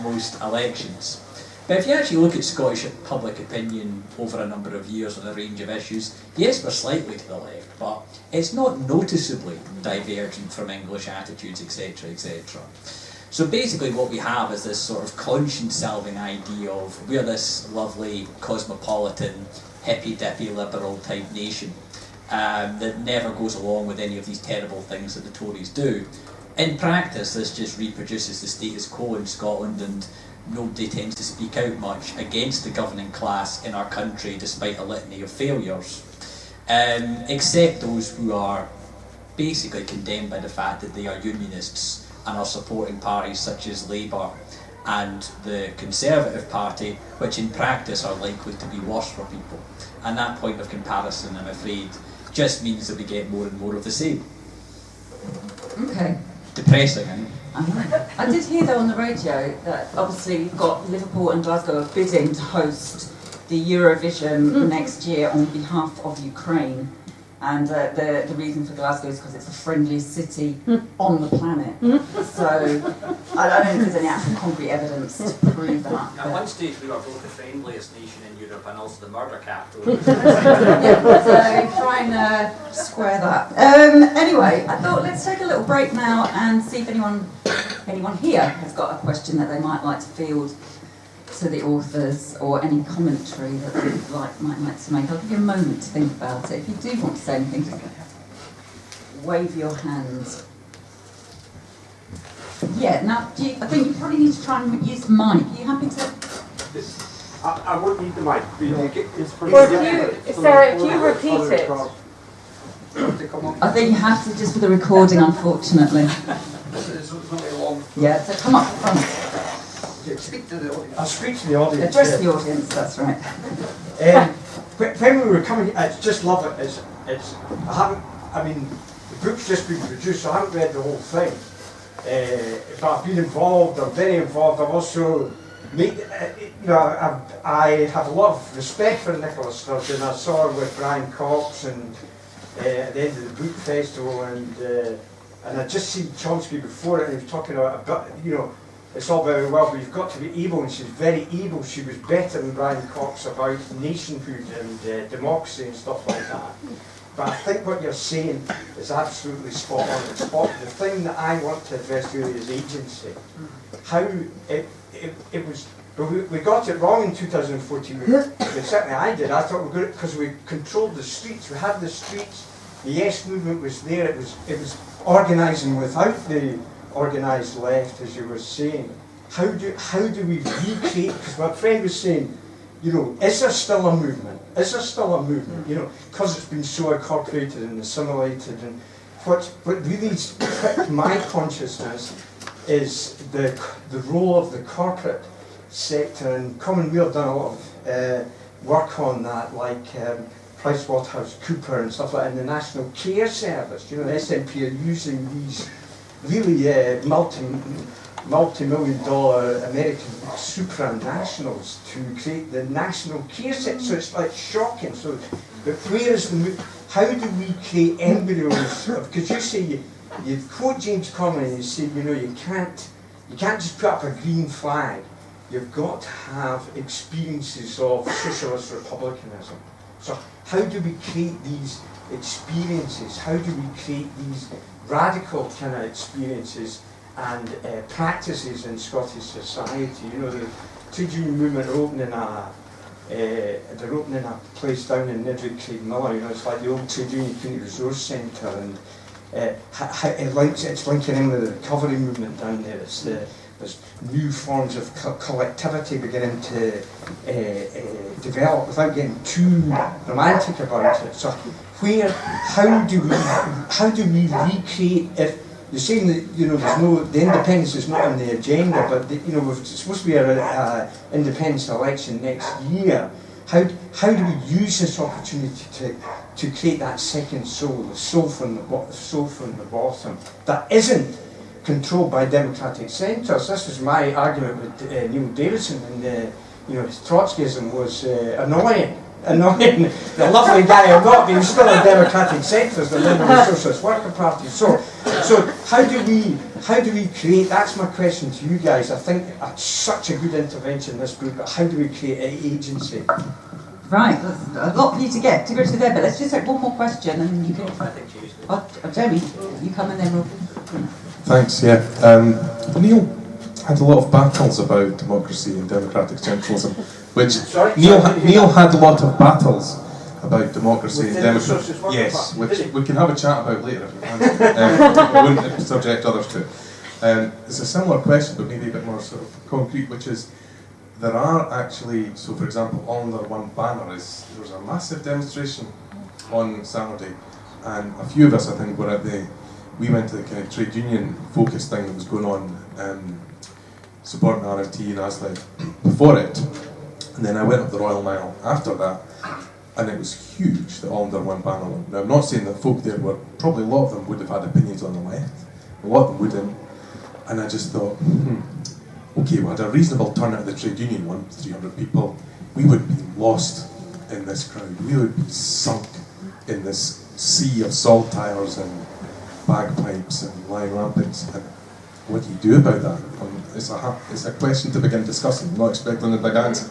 most elections. But if you actually look at Scottish public opinion over a number of years on a range of issues, yes, we're slightly to the left, but it's not noticeably divergent from English attitudes, etc., etc. So basically what we have is this sort of conscience-salving idea of we're this lovely, cosmopolitan, hippy-dippy, liberal type nation that never goes along with any of these terrible things that the Tories do. In practice, this just reproduces the status quo in Scotland, and nobody tends to speak out much against the governing class in our country despite a litany of failures, except those who are basically condemned by the fact that they are unionists and are supporting parties such as Labour and the Conservative Party, which in practice are likely to be worse for people. And that point of comparison, I'm afraid, just means that we get more and more of the same. Okay. Depressing, I know. I did hear though on the radio that obviously you've got Liverpool and Glasgow are bidding to host the Eurovision next year on behalf of Ukraine. And the reason for Glasgow is because it's the friendliest city on the planet. So I don't know if there's any actual concrete evidence to prove that. At one stage we were both the friendliest nation in Europe and also the murder capital. So try and square that. Anyway, I thought let's take a little break now and see if anyone here has got a question that they might like to field to the authors, or any commentary that they might like to make. I'll give you a moment to think about it. If you do want to say anything, just wave your hands. Yeah, now I think you probably need to try and use the mic. Are you happy to? I won't need the mic. Sarah, if you repeat it. I think you have to, just for the recording, unfortunately. Yeah, so come up front. Speak to the audience. I'll speak to the audience. Address the audience, that's right. When we were coming, I just love it. The book's just been produced, so I haven't read the whole thing. But I've been involved, I'm very involved. I've also I have a lot of respect for Nicola Sturgeon. I saw her with Brian Cox and at the end of the book festival, and I'd just seen Chomsky before it, and he was talking about, it's all very well, but you've got to be able, and she's very able. She was better than Brian Cox about nationhood and democracy and stuff like that. But I think what you're saying is absolutely spot on. The thing that I want to address really is agency. How it was, but we got it wrong in 2014. Certainly I did. I thought we got it because we controlled the streets. We had the streets. The Yes movement was there. It was organising without the organised left, as you were saying. How do we recreate? Because my friend was saying, is there still a movement? Is there still a movement? Because it's been so incorporated and assimilated. And what really pricked my consciousness is the role of the corporate sector. And Commonweal have done a lot of work on that, like PricewaterhouseCoopers and stuff like that, and the National Care Service. The SNP are using these really multi-million-dollar American supranationals to create the national care sector. So it's like shocking. So, but where is the how do we create embryos of? Because you say you quote James Connolly and you say you can't just put up a green flag. You've got to have experiences of socialist republicanism. So how do we create these experiences? How do we create these radical kind of experiences and practices in Scottish society? The trade union movement are opening they're opening a place down in Nedrick Craigmillar. It's like the old Trade Union Community Resource Centre, and it's linking in with the recovery movement down there. There's new forms of collectivity beginning to develop without getting too romantic about it. So how do we recreate? If you're saying that the independence is not on the agenda, but it's supposed to be an independence election next year. How do we use this opportunity to create that second soul, the soul from the bottom, that isn't controlled by democratic centres? This was my argument with Neil Davison, and his Trotskyism was annoying. The lovely guy or not, but he was still in democratic centres, the Liberal Socialist Worker Party. So how do we create? That's my question to you guys. I think it's such a good intervention in this book, but how do we create agency? Right, there's a lot for you to get to go to there, but let's just take one more question and then you can. Jeremy, you come in then, Rob. Thanks, yeah. Neil had a lot of battles about democracy and democratic centralism, which Neil had a lot of battles about democracy and democracy. Yes, which we can have a chat about later if you want. We wouldn't subject others to it. It's a similar question, but maybe a bit more sort of concrete, which is there are actually, so for example, on the one banner there was a massive demonstration on Saturday, and a few of us, I think, we went to the kind of trade union focus thing that was going on, supporting RFT and ASLEF before it, and then I went up the Royal Mile after that, and it was huge that all under one banner went. Now I'm not saying that folk there were, probably a lot of them would have had opinions on the left, a lot of them wouldn't, and I just thought, okay, we had a reasonable turnout of the trade union one, 300 people, we would be lost in this crowd, we would be sunk in this sea of salt tires and bagpipes and line rampants, and what do you do about that? It's a question to begin discussing. I'm not expecting a big answer.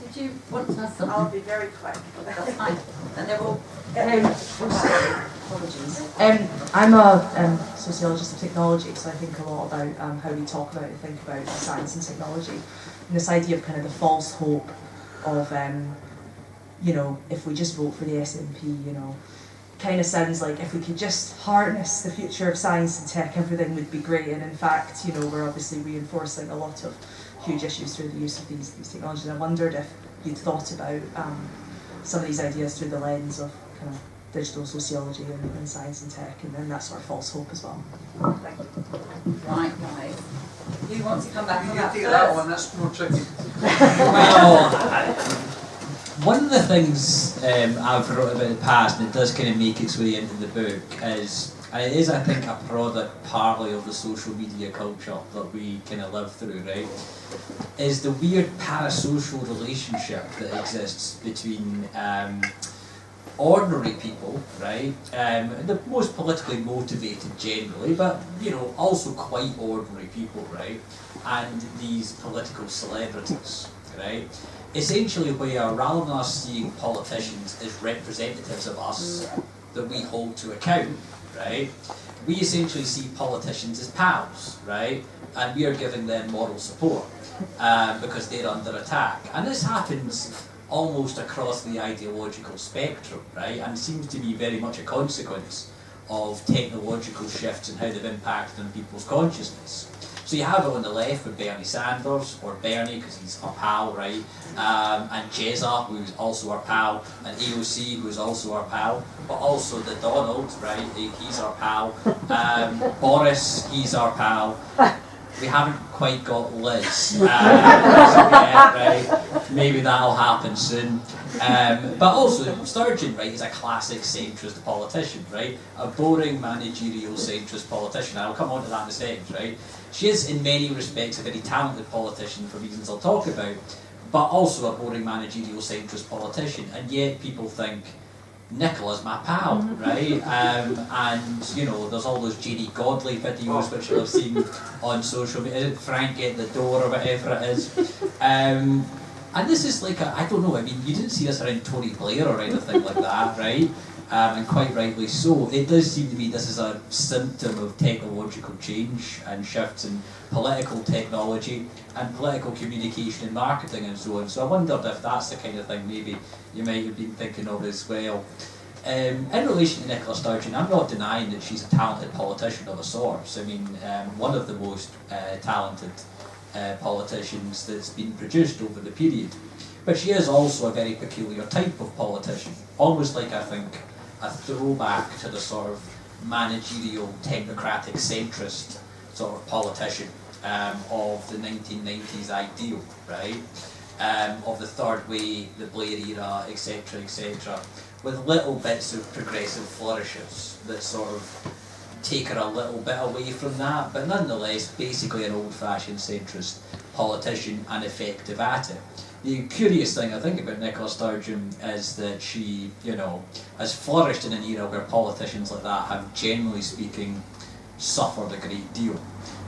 Did you want to ask something? I'll be very quick. That's fine. And they're all. Apologies. I'm a sociologist of technology, so I think a lot about how we talk about and think about science and technology, and this idea of kind of the false hope of, if we just vote for the SNP, kind of sounds like if we could just harness the future of science and tech, everything would be great. And in fact, we're obviously reinforcing a lot of huge issues through the use of these technologies. And I wondered if you'd thought about some of these ideas through the lens of kind of digital sociology and science and tech, and then that sort of false hope as well. Thank you. Right. You want to come back on that take first? that one, that's more tricky. Well, one of the things I've wrote about in the past, and it does kind of make its way into the book, is And it is, I think, a product partly of the social media culture that we kind of live through, right? Is the weird parasocial relationship that exists between ordinary people, right? The most politically motivated generally, but also quite ordinary people, right? And these political celebrities, right? Essentially, where rather than us seeing politicians as representatives of us that we hold to account, right? We essentially see politicians as pals, right? And we are giving them moral support because they're under attack. And this happens almost across the ideological spectrum, right? And seems to be very much a consequence of technological shifts and how they've impacted on people's consciousness. So you have it on the left with Bernie Sanders, or Bernie because he's our pal, right? And Jezza, who's also our pal, and AOC, who's also our pal, but also the Donald, right? He's our pal. Boris, he's our pal. We haven't quite got Liz yet, right? Maybe that'll happen soon. But also, Sturgeon, right, is a classic centrist politician, right? A boring managerial centrist politician. I'll come on to that in a second, right? She is, in many respects, a very talented politician for reasons I'll talk about, but also a boring managerial centrist politician. And yet people think, Nicola's my pal, right? And there's all those JD Godley videos which you'll have seen on social media, Frank at the door or whatever it is. And this is like I don't know, I mean, you didn't see this around Tony Blair or anything like that, right? And quite rightly so. It does seem to me this is a symptom of technological change and shifts in political technology and political communication and marketing and so on. So I wondered if that's the kind of thing maybe you might have been thinking of as well. In relation to Nicola Sturgeon, I'm not denying that she's a talented politician of a sort. I mean, one of the most talented politicians that's been produced over the period. But she is also a very peculiar type of politician, almost like, I think, a throwback to the sort of managerial, technocratic, centrist sort of politician of the 1990s ideal, right? Of the Third Way, the Blair era, etc., etc., with little bits of progressive flourishes that sort of take her a little bit away from that, but nonetheless, basically an old-fashioned centrist politician and effective at it. The curious thing I think about Nicola Sturgeon is that she, has flourished in an era where politicians like that have, generally speaking, suffered a great deal.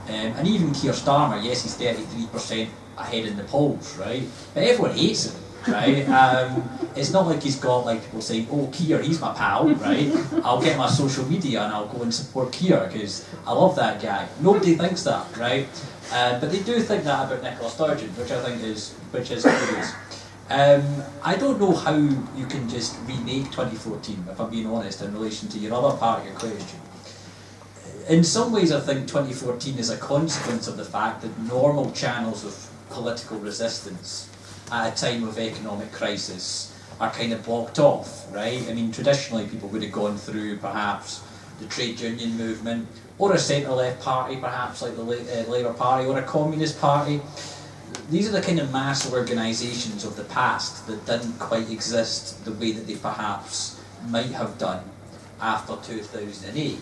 And even Keir Starmer, yes, he's 33% ahead in the polls, right? But everyone hates him, right? It's not like he's got people saying, oh, Keir, he's my pal, right? I'll get my social media and I'll go and support Keir because I love that guy. Nobody thinks that, right? But they do think that about Nicola Sturgeon, which I think is curious. I don't know how you can just remake 2014, if I'm being honest, in relation to your other part of your question. In some ways, I think 2014 is a consequence of the fact that normal channels of political resistance at a time of economic crisis are kind of blocked off, right? I mean, traditionally people would have gone through perhaps the trade union movement, or a centre-left party perhaps, like the Labour Party, or a communist party. These are the kind of mass organisations of the past that didn't quite exist the way that they perhaps might have done after 2008,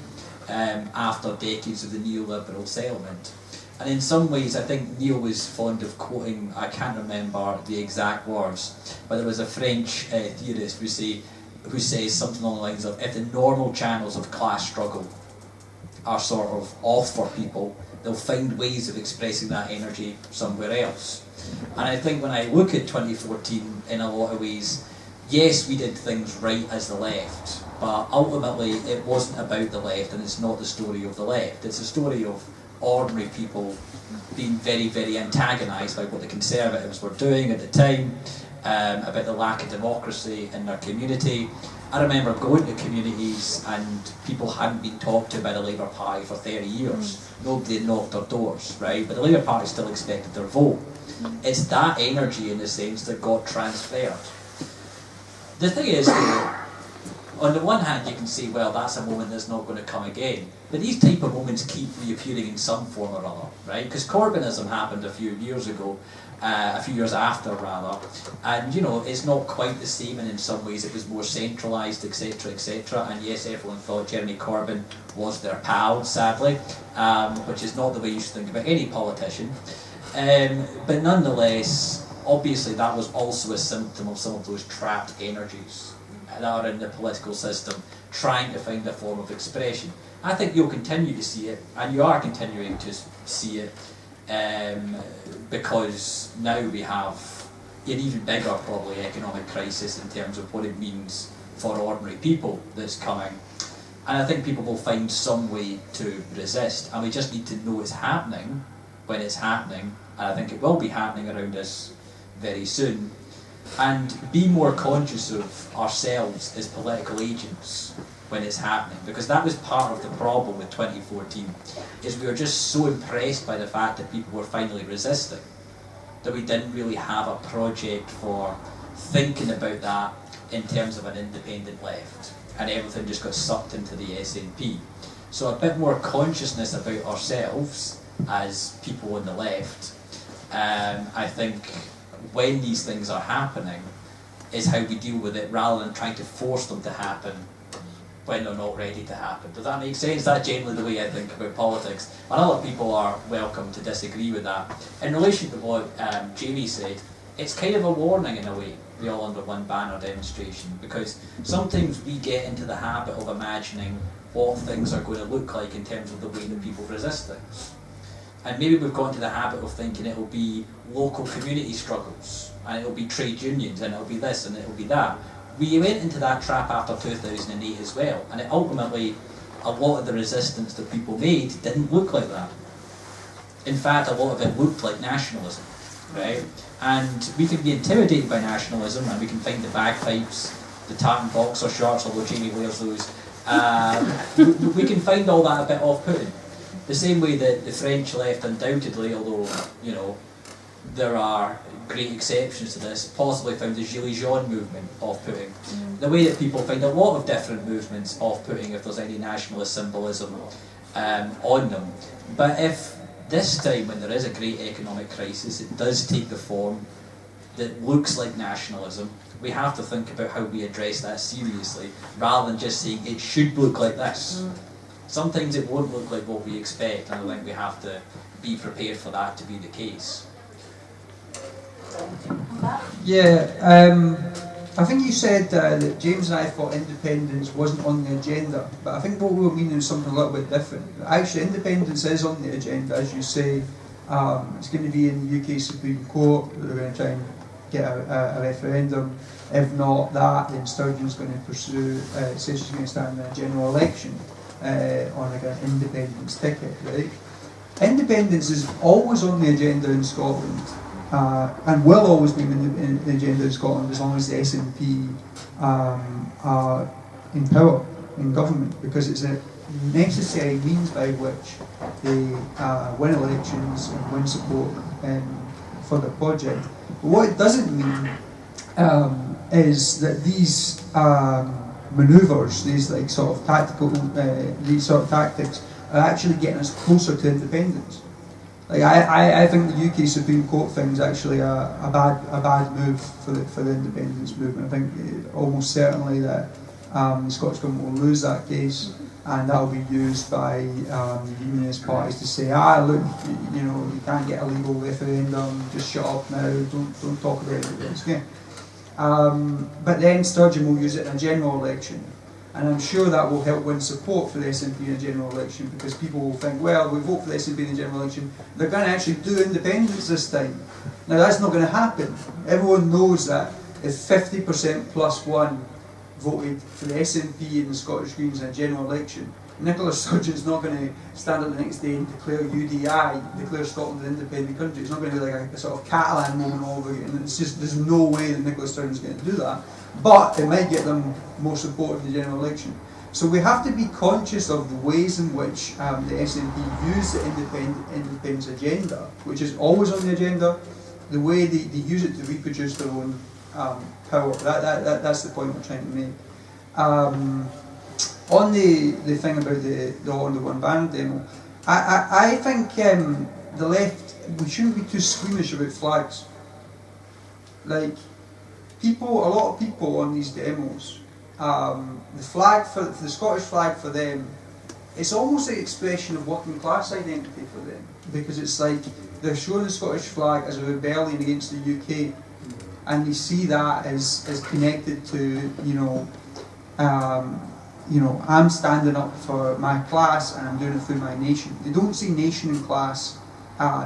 after decades of the neoliberal settlement. And in some ways, I think Neil was fond of quoting, I can't remember the exact words, but there was a French theorist who says something along the lines of, if the normal channels of class struggle are sort of off for people, they'll find ways of expressing that energy somewhere else. And I think when I look at 2014, in a lot of ways, yes, we did things right as the left, but ultimately it wasn't about the left, and it's not the story of the left. It's a story of ordinary people being very, very antagonised by what the Conservatives were doing at the time, about the lack of democracy in their community. I remember going to communities and people hadn't been talked to by the Labour Party for 30 years. Nobody had knocked their doors, right? But the Labour Party still expected their vote. It's that energy, in a sense, that got transferred. The thing is, though, on the one hand, you can say, well, that's a moment that's not going to come again. But these type of moments keep reappearing in some form or other, right? Because Corbynism happened a few years ago, a few years after, rather. And, you know, it's not quite the same, and in some ways it was more centralised, etc., etc. And yes, everyone thought Jeremy Corbyn was their pal, sadly, which is not the way you should think about any politician. But nonetheless, obviously that was also a symptom of some of those trapped energies that are in the political system, trying to find a form of expression. I think you'll continue to see it, and you are continuing to see it, because now we have an even bigger, probably, economic crisis in terms of what it means for ordinary people that's coming. And I think people will find some way to resist, and we just need to know it's happening when it's happening, and I think it will be happening around us very soon, and be more conscious of ourselves as political agents when it's happening, because that was part of the problem with 2014, is we were just so impressed by the fact that people were finally resisting, that we didn't really have a project for thinking about that in terms of an independent left, and everything just got sucked into the SNP. So a bit more consciousness about ourselves as people on the left, I think when these things are happening is how we deal with it, rather than trying to force them to happen when they're not ready to happen. Does that make sense? That's generally the way I think about politics. And other people are welcome to disagree with that. In relation to what Jamie said, it's kind of a warning in a way, the All Under One Banner demonstration, because sometimes we get into the habit of imagining what things are going to look like in terms of the way that people resist things. And maybe we've got into the habit of thinking it'll be local community struggles, and it'll be trade unions, and it'll be this, and it'll be that. We went into that trap after 2008 as well, and ultimately, a lot of the resistance that people made didn't look like that. In fact, a lot of it looked like nationalism, right? And we can be intimidated by nationalism, and we can find the bagpipes, the tartan boxer shorts, although Jamie wears those. We can find all that a bit off-putting. The same way that the French left, undoubtedly, although, you know, there are great exceptions to this, possibly found the Gilets Jaunes movement off-putting. The way that people find a lot of different movements off-putting if there's any nationalist symbolism on them. But if this time, when there is a great economic crisis, it does take the form that looks like nationalism, we have to think about how we address that seriously, rather than just saying it should look like this. Sometimes it won't look like what we expect, and I think we have to be prepared for that to be the case. Yeah, I think you said that James and I thought independence wasn't on the agenda, but I think what we were meaning is something a little bit different. Actually, independence is on the agenda, as you say. It's going to be in the UK Supreme Court. They're going to try and get a referendum. If not that, then Sturgeon's going to pursue, says she's going to stand in a general election on like an independence ticket, right? Independence is always on the agenda in Scotland. And will always be in the agenda in Scotland as long as the SNP are in power, in government, because it's a necessary means by which they win elections and win support for the project. But what it doesn't mean is that these manoeuvres, these like sort of tactical, these sort of tactics, are actually getting us closer to independence. Like I think the UK Supreme Court thing is actually a bad move for the independence movement. I think almost certainly that the Scottish Government will lose that case, and that will be used by the unionist parties to say, look, you know, you can't get a legal referendum, just shut up now, don't talk about it again. But then Sturgeon will use it in a general election. And I'm sure that will help win support for the SNP in a general election, because people will think, well, we vote for the SNP in the general election, they're going to actually do independence this time. Now that's not going to happen. Everyone knows that if 50% plus one voted for the SNP and the Scottish Greens in a general election, Nicola Sturgeon's not going to stand up the next day and declare UDI, declare Scotland an independent country. It's not going to be like a sort of Catalan moment all over again. It's just, there's no way that Nicola Sturgeon's going to do that. But it might get them more support in the general election. So we have to be conscious of the ways in which the SNP use the independence agenda, which is always on the agenda, the way they use it to reproduce their own power. That's the point we're trying to make. On the thing about the All Under One Banner demo, I think the left, we shouldn't be too squeamish about flags. Like, a lot of people on these demos, the flag for the Scottish flag for them, it's almost an expression of working class identity for them, because it's like they're showing the Scottish flag as a rebellion against the UK, and they see that as connected to, I'm standing up for my class and I'm doing it through my nation. They don't see nation and class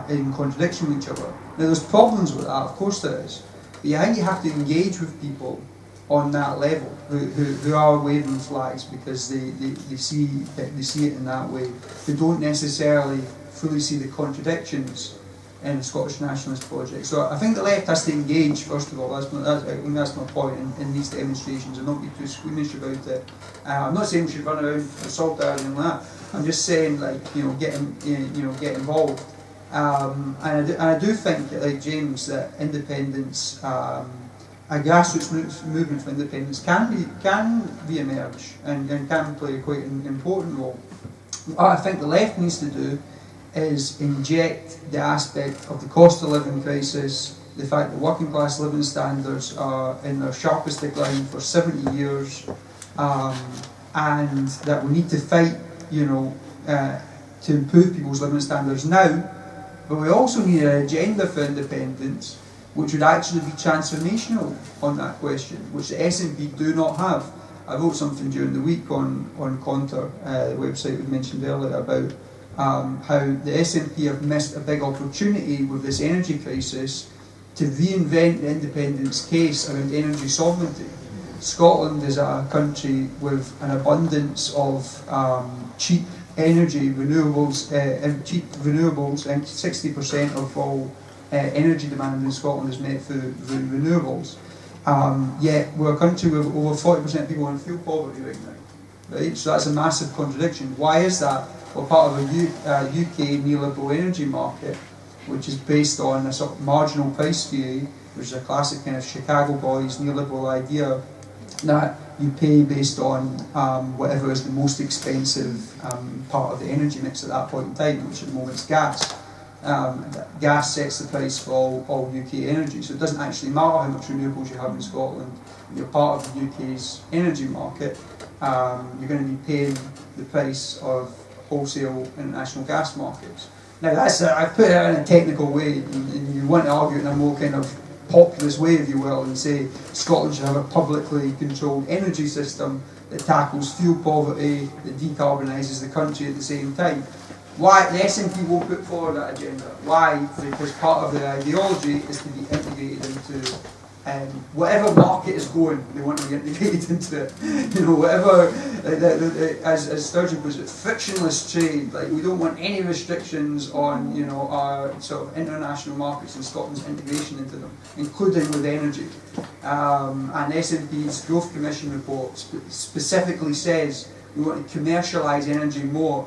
in contradiction with each other. Now, there's problems with that, of course there is. But I think you have to engage with people on that level who are waving flags because they see it in that way. They don't necessarily fully see the contradictions in the Scottish nationalist project. So I think the left has to engage, first of all. I think that's my point in these demonstrations, and not be too squeamish about it. I'm not saying we should run around assault or anything like that. I'm just saying, get involved. And I do think, like James, that independence, a grassroots movement for independence can re-emerge and can play quite an important role. What I think the left needs to do is inject the aspect of the cost of living crisis, the fact that working class living standards are in their sharpest decline for 70 years, and that we need to fight, to improve people's living standards now. But we also need an agenda for independence, which would actually be transformational on that question, which the SNP do not have. I wrote something during the week on Contour, the website we mentioned earlier, about how the SNP have missed a big opportunity with this energy crisis to reinvent the independence case around energy sovereignty. Scotland is a country with an abundance of cheap energy, renewables, and 60% of all energy demand in Scotland is met through renewables. Yet we're a country with over 40% of people in fuel poverty right now. Right? So that's a massive contradiction. Why is that? We're part of a UK neoliberal energy market, which is based on a sort of marginal price theory, which is a classic kind of Chicago boys neoliberal idea that you pay based on whatever is the most expensive part of the energy mix at that point in time, which at the moment is gas. Gas sets the price for all UK energy, so it doesn't actually matter how much renewables you have in Scotland. You're part of the UK's energy market. You're going to be paying the price of wholesale international gas markets. Now I put it in a technical way, and you want to argue it in a more kind of populist way, if you will, and say Scotland should have a publicly controlled energy system that tackles fuel poverty, that decarbonises the country at the same time. Why the SNP won't put forward that agenda? Why? Because part of their ideology is to be integrated into whatever market is going, they want to be integrated into it. Whatever, as Sturgeon puts it, frictionless trade. Like, we don't want any restrictions on, our sort of international markets and Scotland's integration into them, including with energy. And SNP's Growth Commission report specifically says we want to commercialise energy more,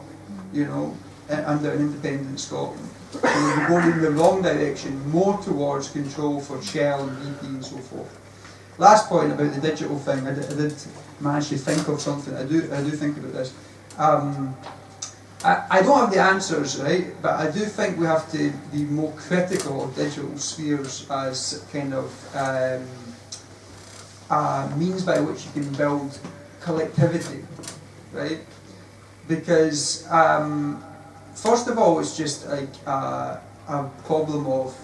under an independent Scotland. So we're going in the wrong direction, more towards control for Shell and BP and so forth. Last point about the digital thing, I did manage to think of something. I do think about this. I don't have the answers, right? But I do think we have to be more critical of digital spheres as kind of means by which you can build collectivity, right? Because first of all, it's just like a problem of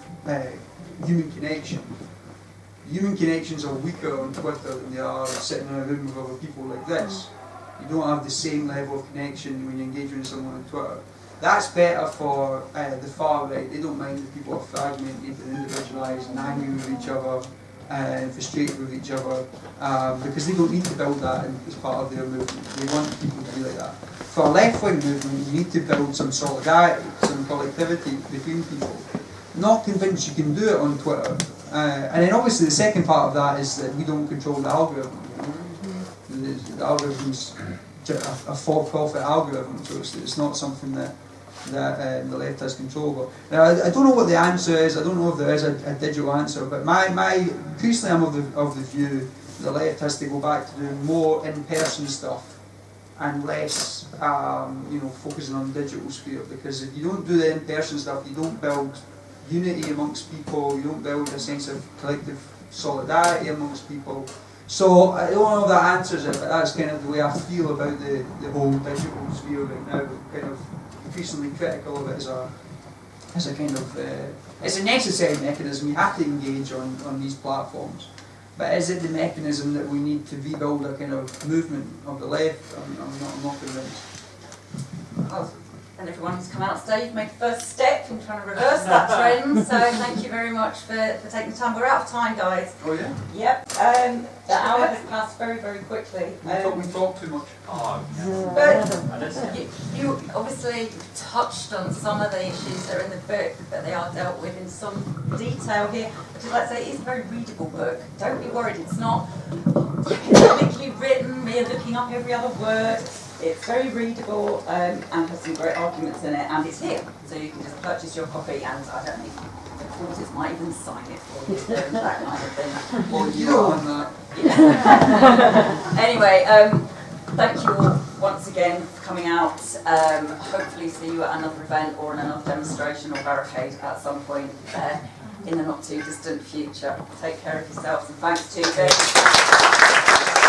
human connection. Human connections are weaker on Twitter than they are sitting in a room with other people like this. You don't have the same level of connection when you engage with someone on Twitter. That's better for the far right. They don't mind that people are fragmented and individualised and angry with each other and frustrated with each other because they don't need to build that as part of their movement. They want people to be like that. For a left-wing movement, you need to build some solidarity, some collectivity between people. Not convinced you can do it on Twitter. And then obviously the second part of that is that we don't control the algorithm. The algorithm's a for-profit algorithm, so it's not something that the left has control over. Now, I don't know what the answer is. I don't know if there is a digital answer, but my personally, I'm of the view the left has to go back to doing more in-person stuff and less, focusing on the digital sphere. Because if you don't do the in-person stuff, you don't build unity amongst people, you don't build a sense of collective solidarity amongst people. So I don't know if that answers it, but that's kind of the way I feel about the whole digital sphere right now. Kind of increasingly critical of it as a kind of it's a necessary mechanism. You have to engage on these platforms, but is it the mechanism that we need to rebuild a kind of movement of the left? I'm not convinced. Oh, and everyone who's come out stage made the first step in trying to reverse that trend. So thank you very much for taking the time. We're out of time, guys. Oh yeah. Yep. The hour has passed very, very quickly. We talk too much. But you obviously touched on some of the issues that are in the book, but they are dealt with in some detail here. I'd just like to say it is a very readable book. Don't be worried, it's not academically written, mere looking up every other word. It's very readable and has some great arguments in it, and it's here. So you can just purchase your copy, and I don't know, the authors might even sign it for you, that kind of thing. Well, you don't want that. Yeah. Anyway, thank you all once again for coming out. Hopefully see you at another event or in another demonstration or barricade at some point in the not too distant future. Take care of yourselves, and thanks to you.